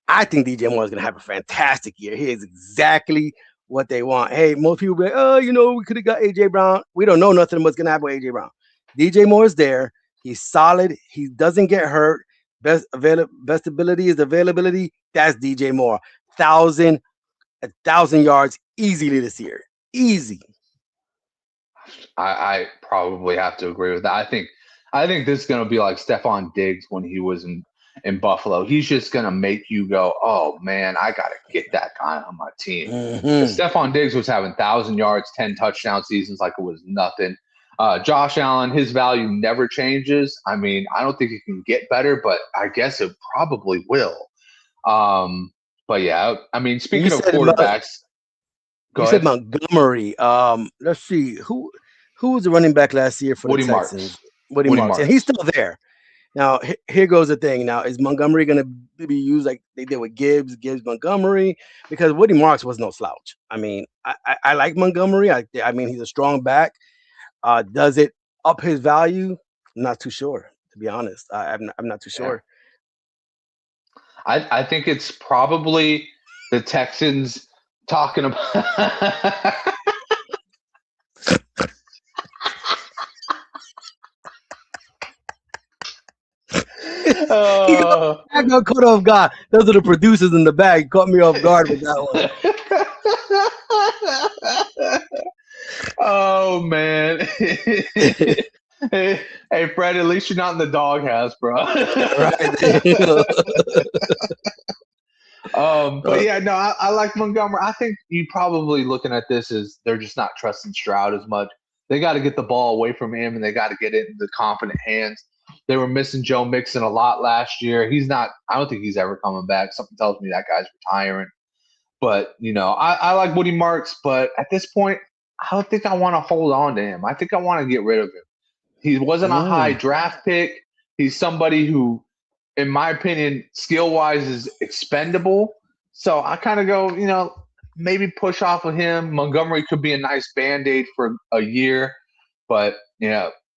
I think DJ Moore is going to have a fantastic year. He is exactly what they want. Hey, most people be like, oh, we could have got AJ Brown. We don't know nothing what's going to happen with AJ Brown. DJ Moore is there. He's solid. He doesn't get hurt. Best ability is availability. That's DJ Moore. 1,000 yards easily this year. Easy. I probably have to agree with that. I think this is going to be like Stephon Diggs when he was in Buffalo. He's just going to make you go, oh, man, I got to get that guy on my team. Stephon Diggs was having 1,000 yards, 10 touchdown seasons like it was nothing. Josh Allen, his value never changes. I mean, I don't think it can get better, but I guess it probably will. But yeah, I mean, speaking of quarterbacks, you said Montgomery. Let's see who was the running back last year for the Texans. Woody Marks, and he's still there. Now, here goes the thing. Now, is Montgomery going to be used like they did with Gibbs Montgomery? Because Woody Marks was no slouch. I mean, I like Montgomery. I mean, he's a strong back. Does it up his value? I'm not too sure, to be honest. I'm not too sure. I think it's probably the Texans talking about. I got caught off guard. Those are the producers in the back. Caught me off guard with that one. Oh man. Hey Fred, at least you're not in the doghouse, bro. But yeah, no, I like Montgomery. I think you probably looking at this as they're just not trusting Stroud as much. They got to get the ball away from him, and they got to get it into confident hands. They were missing Joe Mixon a lot last year. I don't think he's ever coming back. Something tells me that guy's retiring. But, I like Woody Marks, but at this point, I don't think I want to hold on to him. I think I want to get rid of him. He wasn't a high draft pick. He's somebody who, in my opinion, skill-wise is expendable. So I kind of go, maybe push off of him. Montgomery could be a nice Band-Aid for a year. But,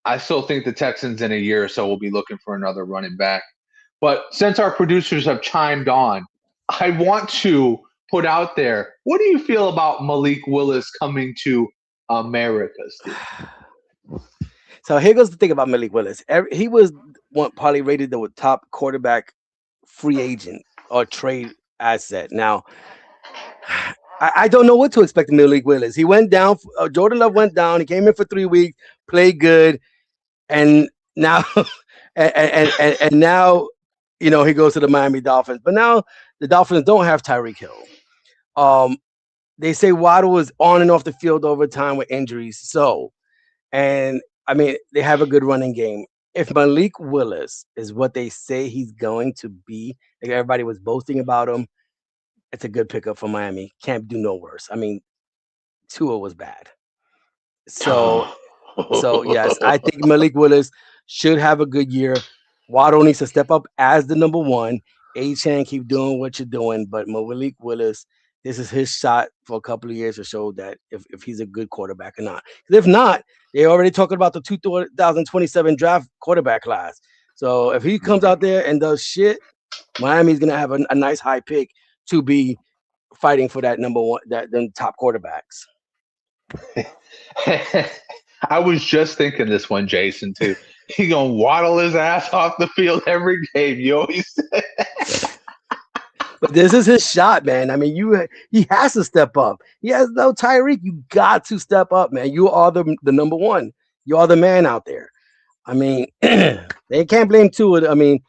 I still think the Texans in a year or so will be looking for another running back. But since our producers have chimed on, I want to put out there, what do you feel about Malik Willis coming to America, Steve? So here goes the thing about Malik Willis. He was probably rated the top quarterback free agent or trade asset. Now, I don't know what to expect of Malik Willis. He went down. Jordan Love went down. He came in for 3 weeks, played good, and now and now, he goes to the Miami Dolphins. But now the Dolphins don't have Tyreek Hill. They say Waddle was on and off the field over time with injuries. So, and I mean, they have a good running game. If Malik Willis is what they say he's going to be, like everybody was boasting about him, it's a good pickup for Miami. Can't do no worse. I mean, Tua was bad. So yes, I think Malik Willis should have a good year. Waddle needs to step up as the number one. Achane, keep doing what you're doing, but Malik Willis, this is his shot for a couple of years to show that if he's a good quarterback or not. Because if not, they're already talking about the 2027 draft quarterback class. So if he comes out there and does shit, Miami's gonna have a nice high pick to be fighting for that number one, them top quarterbacks. I was just thinking this one, Jason, too. He gonna waddle his ass off the field every game. You always say. But this is his shot, man. I mean, he has to step up. He has no Tyreek. You got to step up, man. You are the number one. You are the man out there. I mean, they can't blame Tua. I mean,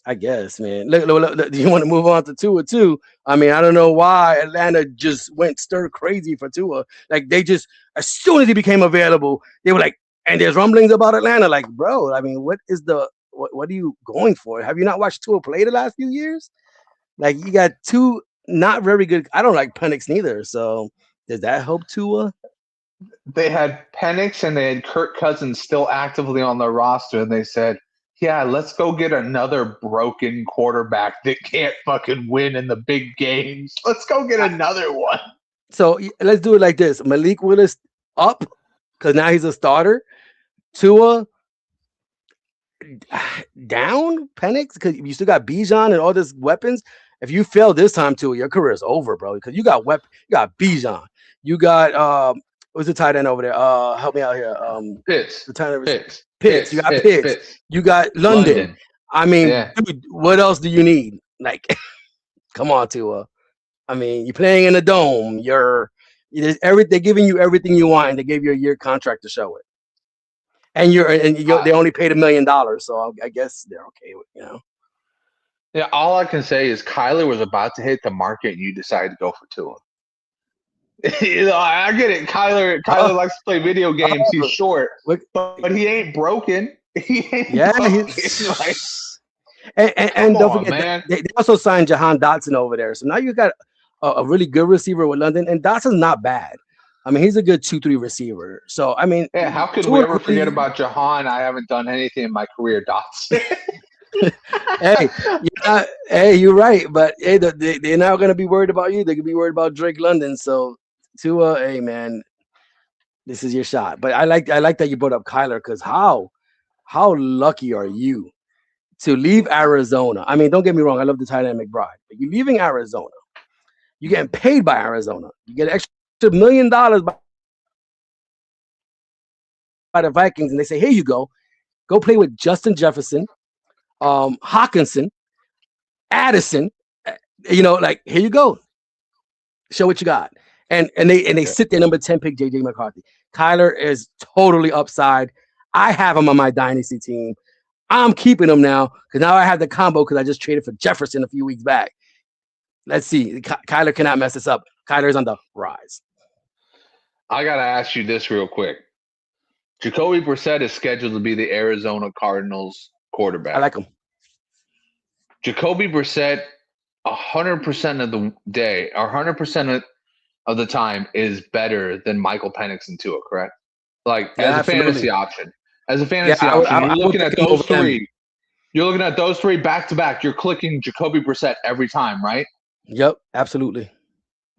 I guess, man. Look, do you want to move on to Tua too? I mean, I don't know why Atlanta just went stir crazy for Tua. Like they just, as soon as he became available, they were like, and there's rumblings about Atlanta. Like, bro, I mean, what are you going for? Have you not watched Tua play the last few years? Like you got two not very good. I don't like Penix neither. So does that help Tua? They had Penix and they had Kirk Cousins still actively on their roster, and they said, yeah, let's go get another broken quarterback that can't fucking win in the big games. Let's go get another one. So let's do it like this. Malik Willis up because now he's a starter. Tua down, Penix, because you still got Bijan and all these weapons. If you fail this time, Tua, your career is over, bro. Because you got Bijan. You got what's the tight end over there? Help me out here. Pitts. The tight end Pitts. You got Pitts. You got London. I mean, dude, what else do you need? Like, come on, Tua. I mean, you're playing in a dome. They're giving you everything you want, and they gave you a year contract to show it. And they only paid $1 million, so I guess they're okay with. Yeah, all I can say is Kyler was about to hit the market, and you decided to go for Tua. I get it. Kyler likes to play video games. He's short, but he ain't broken. He ain't broken. And don't forget, they also signed Jahan Dotson over there. So now you got a really good receiver with London, and Dotson's not bad. I mean, he's a good 2-3 receiver. So I mean, how could we ever forget about Jahan? I haven't done anything in my career, Dotson. Hey, you're right. But hey, they're not going to be worried about you. They could be worried about Drake London. So Tua, hey man, this is your shot. But I like that you brought up Kyler because how lucky are you to leave Arizona? I mean, don't get me wrong. I love the tight end McBride, but you're leaving Arizona. You're getting paid by Arizona. You get an extra $1 million by the Vikings, and they say, here you go play with Justin Jefferson, Hawkinson, Addison. Like here you go, show what you got. And they sit there, number 10 pick JJ McCarthy. Kyler is totally upside. I have him on my dynasty team. I'm keeping him now because now I have the combo because I just traded for Jefferson a few weeks back. Let's see. Kyler cannot mess this up. Kyler's on the rise. I got to ask you this real quick. Jacoby Brissett is scheduled to be the Arizona Cardinals quarterback. I like him. Jacoby Brissett, 100% of the day, or 100% of the time, is better than Michael Penix and Tua, correct? Like, as a fantasy option. As a fantasy option, you're looking at those three. You're looking at those three back-to-back. You're clicking Jacoby Brissett every time, right? Yep, absolutely.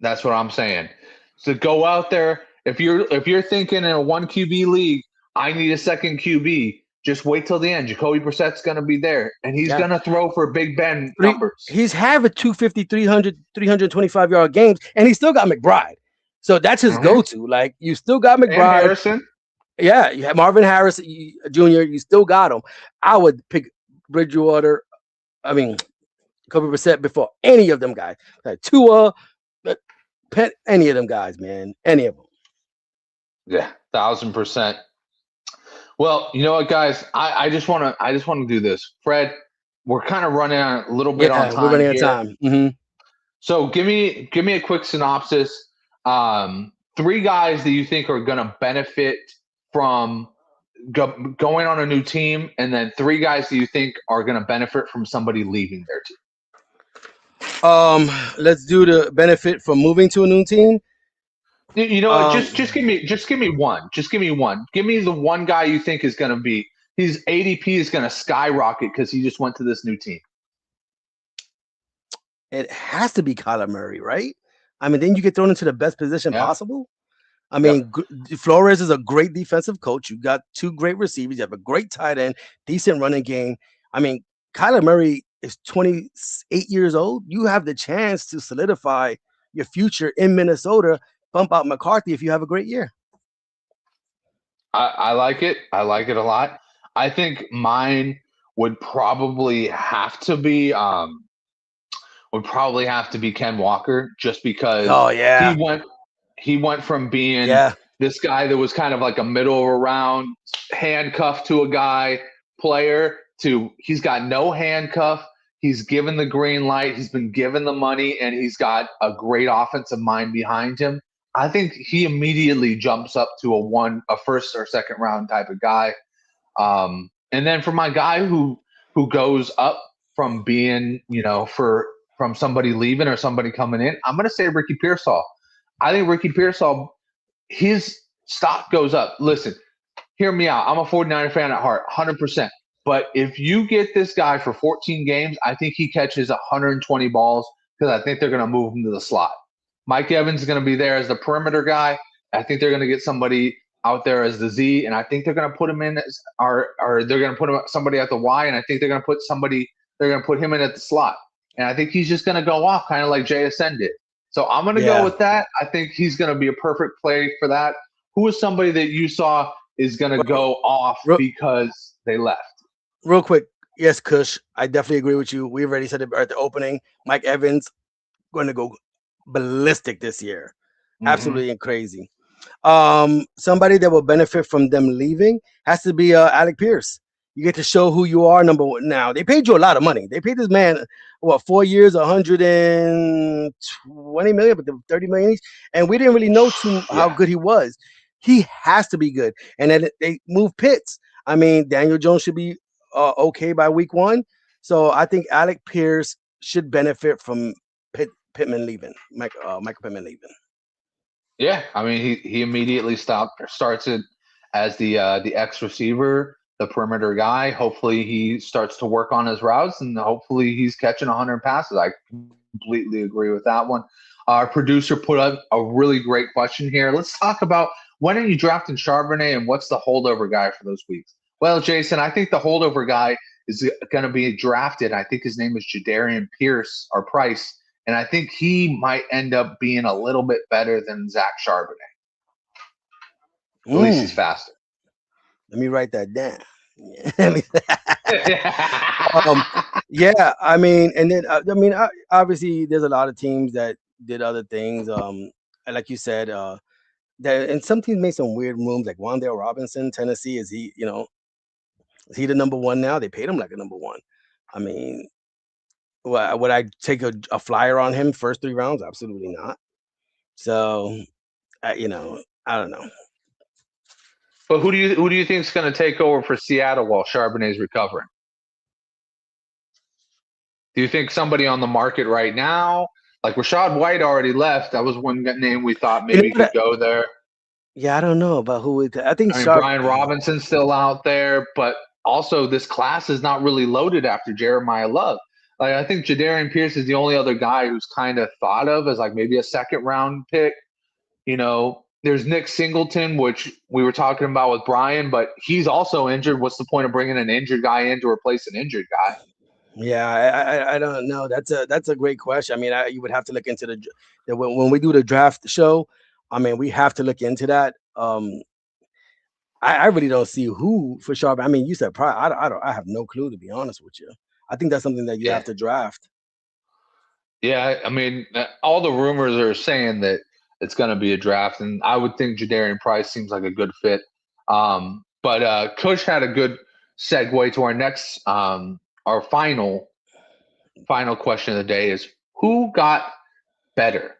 That's what I'm saying. So go out there. If you're thinking in a 1 QB league, I need a second QB, just wait till the end. Jacoby Brissett's going to be there, and he's going to throw for Big Ben numbers. He's having 250, 300, 325-yard games, and he still got McBride. So that's his go-to. Like, you still got McBride. And Harrison. Yeah, you have Marvin Harris Jr., you still got him. I would pick Bridgewater. I mean, Kobe Brissett before any of them guys. Like Tua, any of them guys, man. Any of them. Yeah, 1,000%. Well, you know what, guys? I just want to do this. Fred, we're kind of running a little bit on time. We're running out here. of time. Mm-hmm. So give me a quick synopsis. 3 guys that you think are going to benefit from going on a new team, and then 3 guys that you think are going to benefit from somebody leaving their team. Let's do the benefit from moving to a new team. You know, just give me one. Just give me one. Give me the one guy you think is going to be his ADP is going to skyrocket because he just went to this new team. It has to be Kyler Murray, right? I mean, then you get thrown into the best position possible. I mean, Flores is a great defensive coach. You got 2 great receivers. You have a great tight end, decent running game. I mean, Kyler Murray is 28 years old. You have the chance to solidify your future in Minnesota. Bump out McCarthy if you have a great year. I like it. I like it a lot. I think mine would probably have to be Ken Walker, just because he went from being this guy that was kind of like a middle of a round handcuff to a guy player to he's got no handcuff. He's given the green light. He's been given the money, and he's got a great offensive mind behind him. I think he immediately jumps up to a first or second round type of guy. And then for my guy who goes up from being, from somebody leaving or somebody coming in, I'm going to say Ricky Pearsall. I think Ricky Pearsall, his stock goes up. Listen, hear me out. I'm a 49er fan at heart, 100%. But if you get this guy for 14 games, I think he catches 120 balls because I think they're going to move him to the slot. Mike Evans is going to be there as the perimeter guy. I think they're going to get somebody out there as the Z, and I think they're going to put him in as, or they're going to put somebody at the Y, and I think they're going to put him in at the slot. And I think he's just going to go off kind of like JSN did. So I'm going to go with that. I think he's going to be a perfect play for that. Who is somebody that you saw is going to go off because they left? Real quick. Yes, Kush, I definitely agree with you. We already said it at the opening. Mike Evans going to go ballistic this year. Absolutely crazy. Somebody that will benefit from them leaving has to be Alec Pierce. You get to show who you are. Number one. Now they paid you a lot of money. They paid this man 4 years, 120 million, but 30 million each, and we didn't really know how good he was. He has to be good. And then they moved Pitts. I mean, Daniel Jones should be okay by week 1. So I think Alec Pierce should benefit from Pittman leaving, Michael Pittman leaving. Yeah, I mean, he immediately starts it as the X receiver, the perimeter guy. Hopefully, he starts to work on his routes, and hopefully, he's catching 100 passes. I completely agree with that one. Our producer put up a really great question here. Let's talk about when are you drafting Charbonnet, and what's the holdover guy for those weeks? Well, Jason, I think the holdover guy is going to be drafted. I think his name is Jadarian Pierce or Price. And I think he might end up being a little bit better than Zach Charbonnet. At least he's faster. Let me write that down. Yeah, I mean, and then obviously there's a lot of teams that did other things. Like you said, that and some teams made some weird moves, like Wan'Dale Robinson, Tennessee. Is he the number 1 now? They paid him like a number 1. I mean, would I take a flyer on him first 3 rounds? Absolutely not. So, I don't know. But who do you think is going to take over for Seattle while Charbonnet's recovering? Do you think somebody on the market right now, like Rachaad White already left? That was one name we thought maybe could go there. Yeah, I don't know about who. I think Brian Robinson's still out there, but also this class is not really loaded after Jeremiah Love. Like, I think Jadarian Pierce is the only other guy who's kind of thought of as like maybe a second round pick. There's Nick Singleton, which we were talking about with Brian, but he's also injured. What's the point of bringing an injured guy in to replace an injured guy? Yeah, I don't know. That's a great question. I mean, you would have to look into when we do the draft show. I mean, we have to look into that. I really don't see who for sure. I mean, you said probably. I have no clue, to be honest with you. I think that's something that you have to draft. Yeah, I mean, all the rumors are saying that it's going to be a draft, and I would think Jadarian Price seems like a good fit. But Kush had a good segue to our next, our final question of the day is who got better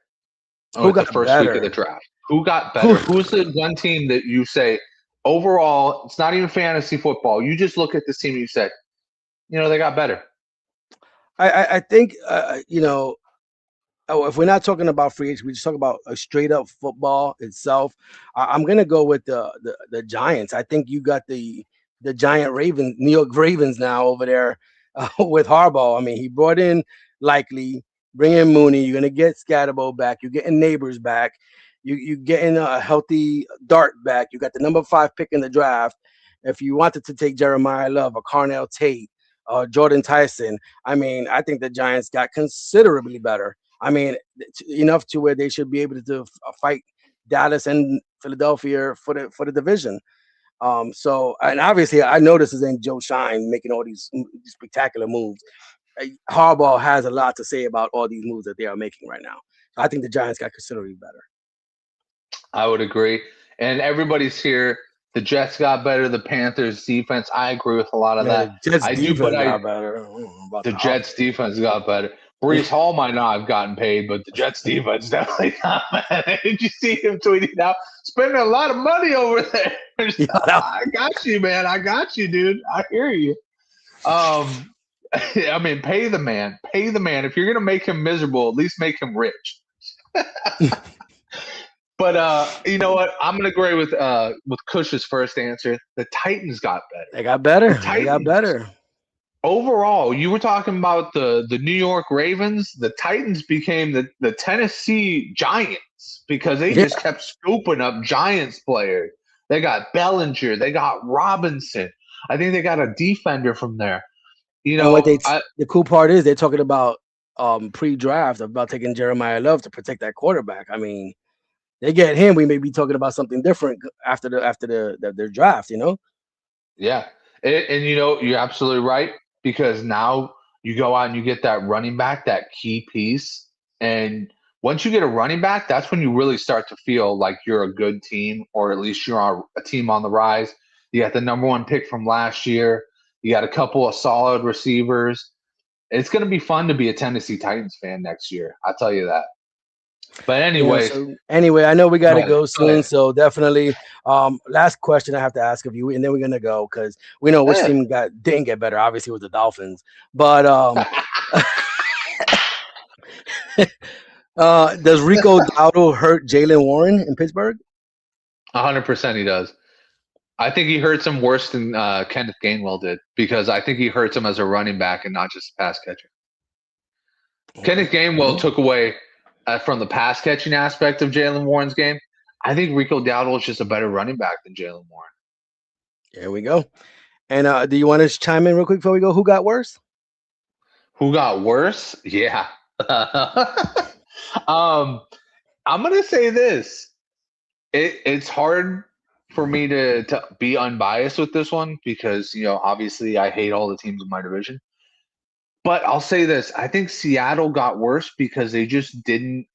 with the first week of the draft? Who got better? Who's the one team that you say overall, it's not even fantasy football. You just look at this team and you say, they got better. I think, if we're not talking about free agents, we just talk about a straight up football itself. I'm gonna go with the Giants. I think you got the giant Ravens, New York Ravens now over there with Harbaugh. I mean, he brought in Likely, bring in Mooney. You're gonna get Scatterbo back. You're getting Neighbors back. You getting a healthy Dart back. You got the number 5 pick in the draft. If you wanted to take Jeremiah Love or Carnell Tate, Jordan Tyson, I mean, I think the Giants got considerably better. I mean, enough to where they should be able to fight Dallas and Philadelphia for the division. So, and obviously, I know this isn't Joe Shine making all these spectacular moves. Harbaugh has a lot to say about all these moves that they are making right now. So I think the Giants got considerably better. I would agree. And everybody's here. The Jets got better. The Panthers defense, I agree with a lot of that. The Jets defense got better. The Jets defense got better. Brees Hall might not have gotten paid, but the Jets defense definitely got better. Did you see him tweeting out, spending a lot of money over there? I got you, man. I got you, dude. I hear you. I mean, pay the man. Pay the man. If you're gonna make him miserable, at least make him rich. But you know what? I'm gonna agree with Cush's first answer. The Titans got better. They got better. They got better. Overall, you were talking about the New York Ravens. The Titans became the Tennessee Giants because they just kept scooping up Giants players. They got Bellinger. They got Robinson. I think they got a defender from there. The cool part is they're talking about pre-draft about taking Jeremiah Love to protect that quarterback. I mean, they get him, we may be talking about something different after their draft. Yeah, and you're absolutely right because now you go out and you get that running back, that key piece, and once you get a running back, that's when you really start to feel like you're a good team, or at least you're a team on the rise. You got the number 1 pick from last year. You got a couple of solid receivers. It's going to be fun to be a Tennessee Titans fan next year. I'll tell you that. But anyway, I know we got to go soon, so definitely. Last question I have to ask of you, and then we're gonna go because we know which team didn't get better. Obviously, it was the Dolphins. But does Rico Dowdle hurt Jalen Warren in Pittsburgh? 100% he does. I think he hurts him worse than Kenneth Gainwell did because I think he hurts him as a running back and not just a pass catcher. Kenneth Gainwell took away from the pass catching aspect of Jalen Warren's game. I think Rico Dowdle is just a better running back than Jalen Warren. There we go. And do you want to chime in real quick before we go? Who got worse? Who got worse? Yeah. I'm gonna say this. It's hard for me to be unbiased with this one because obviously I hate all the teams in my division. But I'll say this. I think Seattle got worse because they just didn't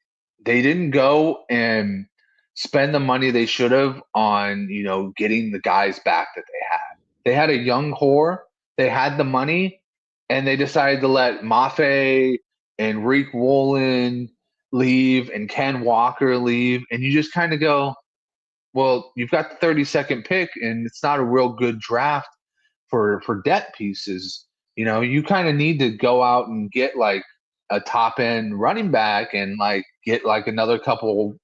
go and spend the money they should have on, getting the guys back that they had. They had a young core. They had the money, and they decided to let Mafe and Reek Woolen leave and Ken Walker leave. And you just kind of go, well, you've got the 32nd pick, and it's not a real good draft for depth pieces. You kind of need to go out and get like a top end running back and like get like another couple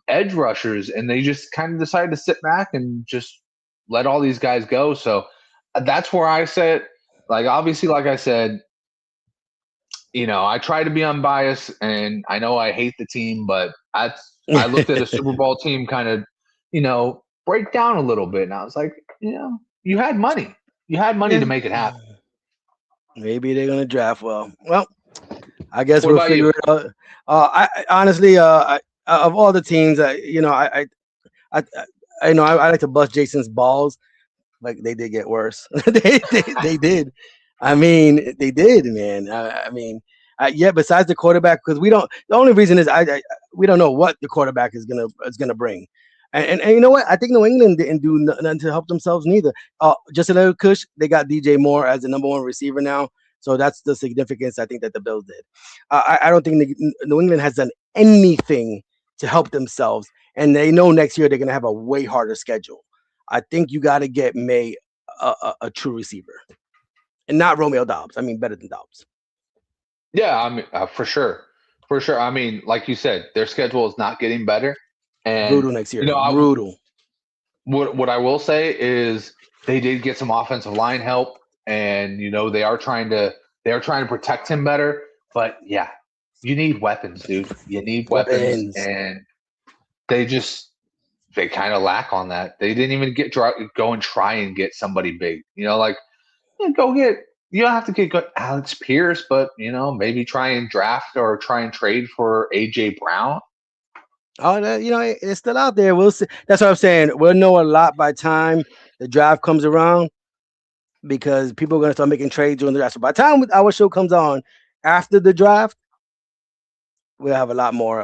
edge rushers. And they just kind of decided to sit back and just let all these guys go. So that's where I said, like, obviously, like I said, I try to be unbiased and I know I hate the team, but I looked at a Super Bowl team kind of, break down a little bit. And I was like, you had money. You had money to make it happen. Maybe they're gonna draft well. Well, I guess we'll figure it out. I honestly, of all the teams, I like to bust Jason's balls, but they did get worse. They did. I mean, they did, man. Yeah. Besides the quarterback, because we don't. The only reason is we don't know what the quarterback is gonna bring. And you know what? I think New England didn't do nothing to help themselves neither. Just a little cush. They got DJ Moore as the number one receiver now, so that's the significance I think that the Bills did. I don't think New England has done anything to help themselves, and they know next year they're gonna have a way harder schedule. I think you got to get May a true receiver, and not Romeo Dobbs. I mean, better than Dobbs. Yeah, I mean, for sure. I mean, like you said, their schedule is not getting better. And brutal next year. Brutal. What I will say is they did get some offensive line help, and they are trying to protect him better. But yeah, you need weapons, dude. You need weapons, and they kind of lack on that. They didn't even go and try and get somebody big. Go get. You don't have to get Alex Pierce, but maybe try and draft or try and trade for AJ Brown. Oh, it's still out there. We'll see. That's what I'm saying. We'll know a lot by the time the draft comes around, because people are going to start making trades during the draft. So by the time our show comes on after the draft, we'll have a lot more.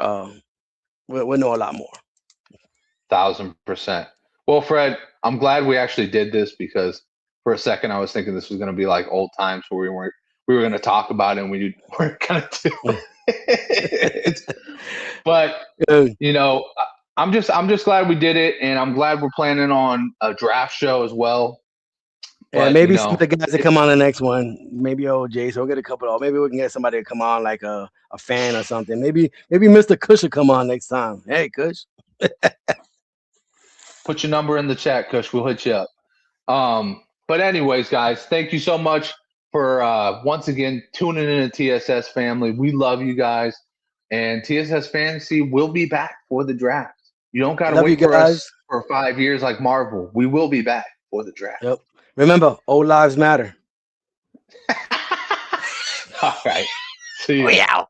We'll know a lot more. 1,000%. Well, Fred, I'm glad we actually did this, because for a second I was thinking this was going to be like old times where we were going to talk about it and we weren't going to do it. But I'm just glad we did it, and I'm glad we're planning on a draft show as well. Yeah, maybe some of the guys that come on the next one, maybe OJ. So we'll get a couple of. Maybe we can get somebody to come on, like a fan or something. Maybe Mr. Kush will come on next time. Hey, Kush. Put your number in the chat, Kush. We'll hit you up. But anyways, guys, thank you so much for once again tuning in to TSS family. We love you guys, and TSS Fantasy will be back for the draft. You don't got to wait for us for 5 years like Marvel. We will be back for the draft. Yep. Remember, old lives matter. All right. See you. We out.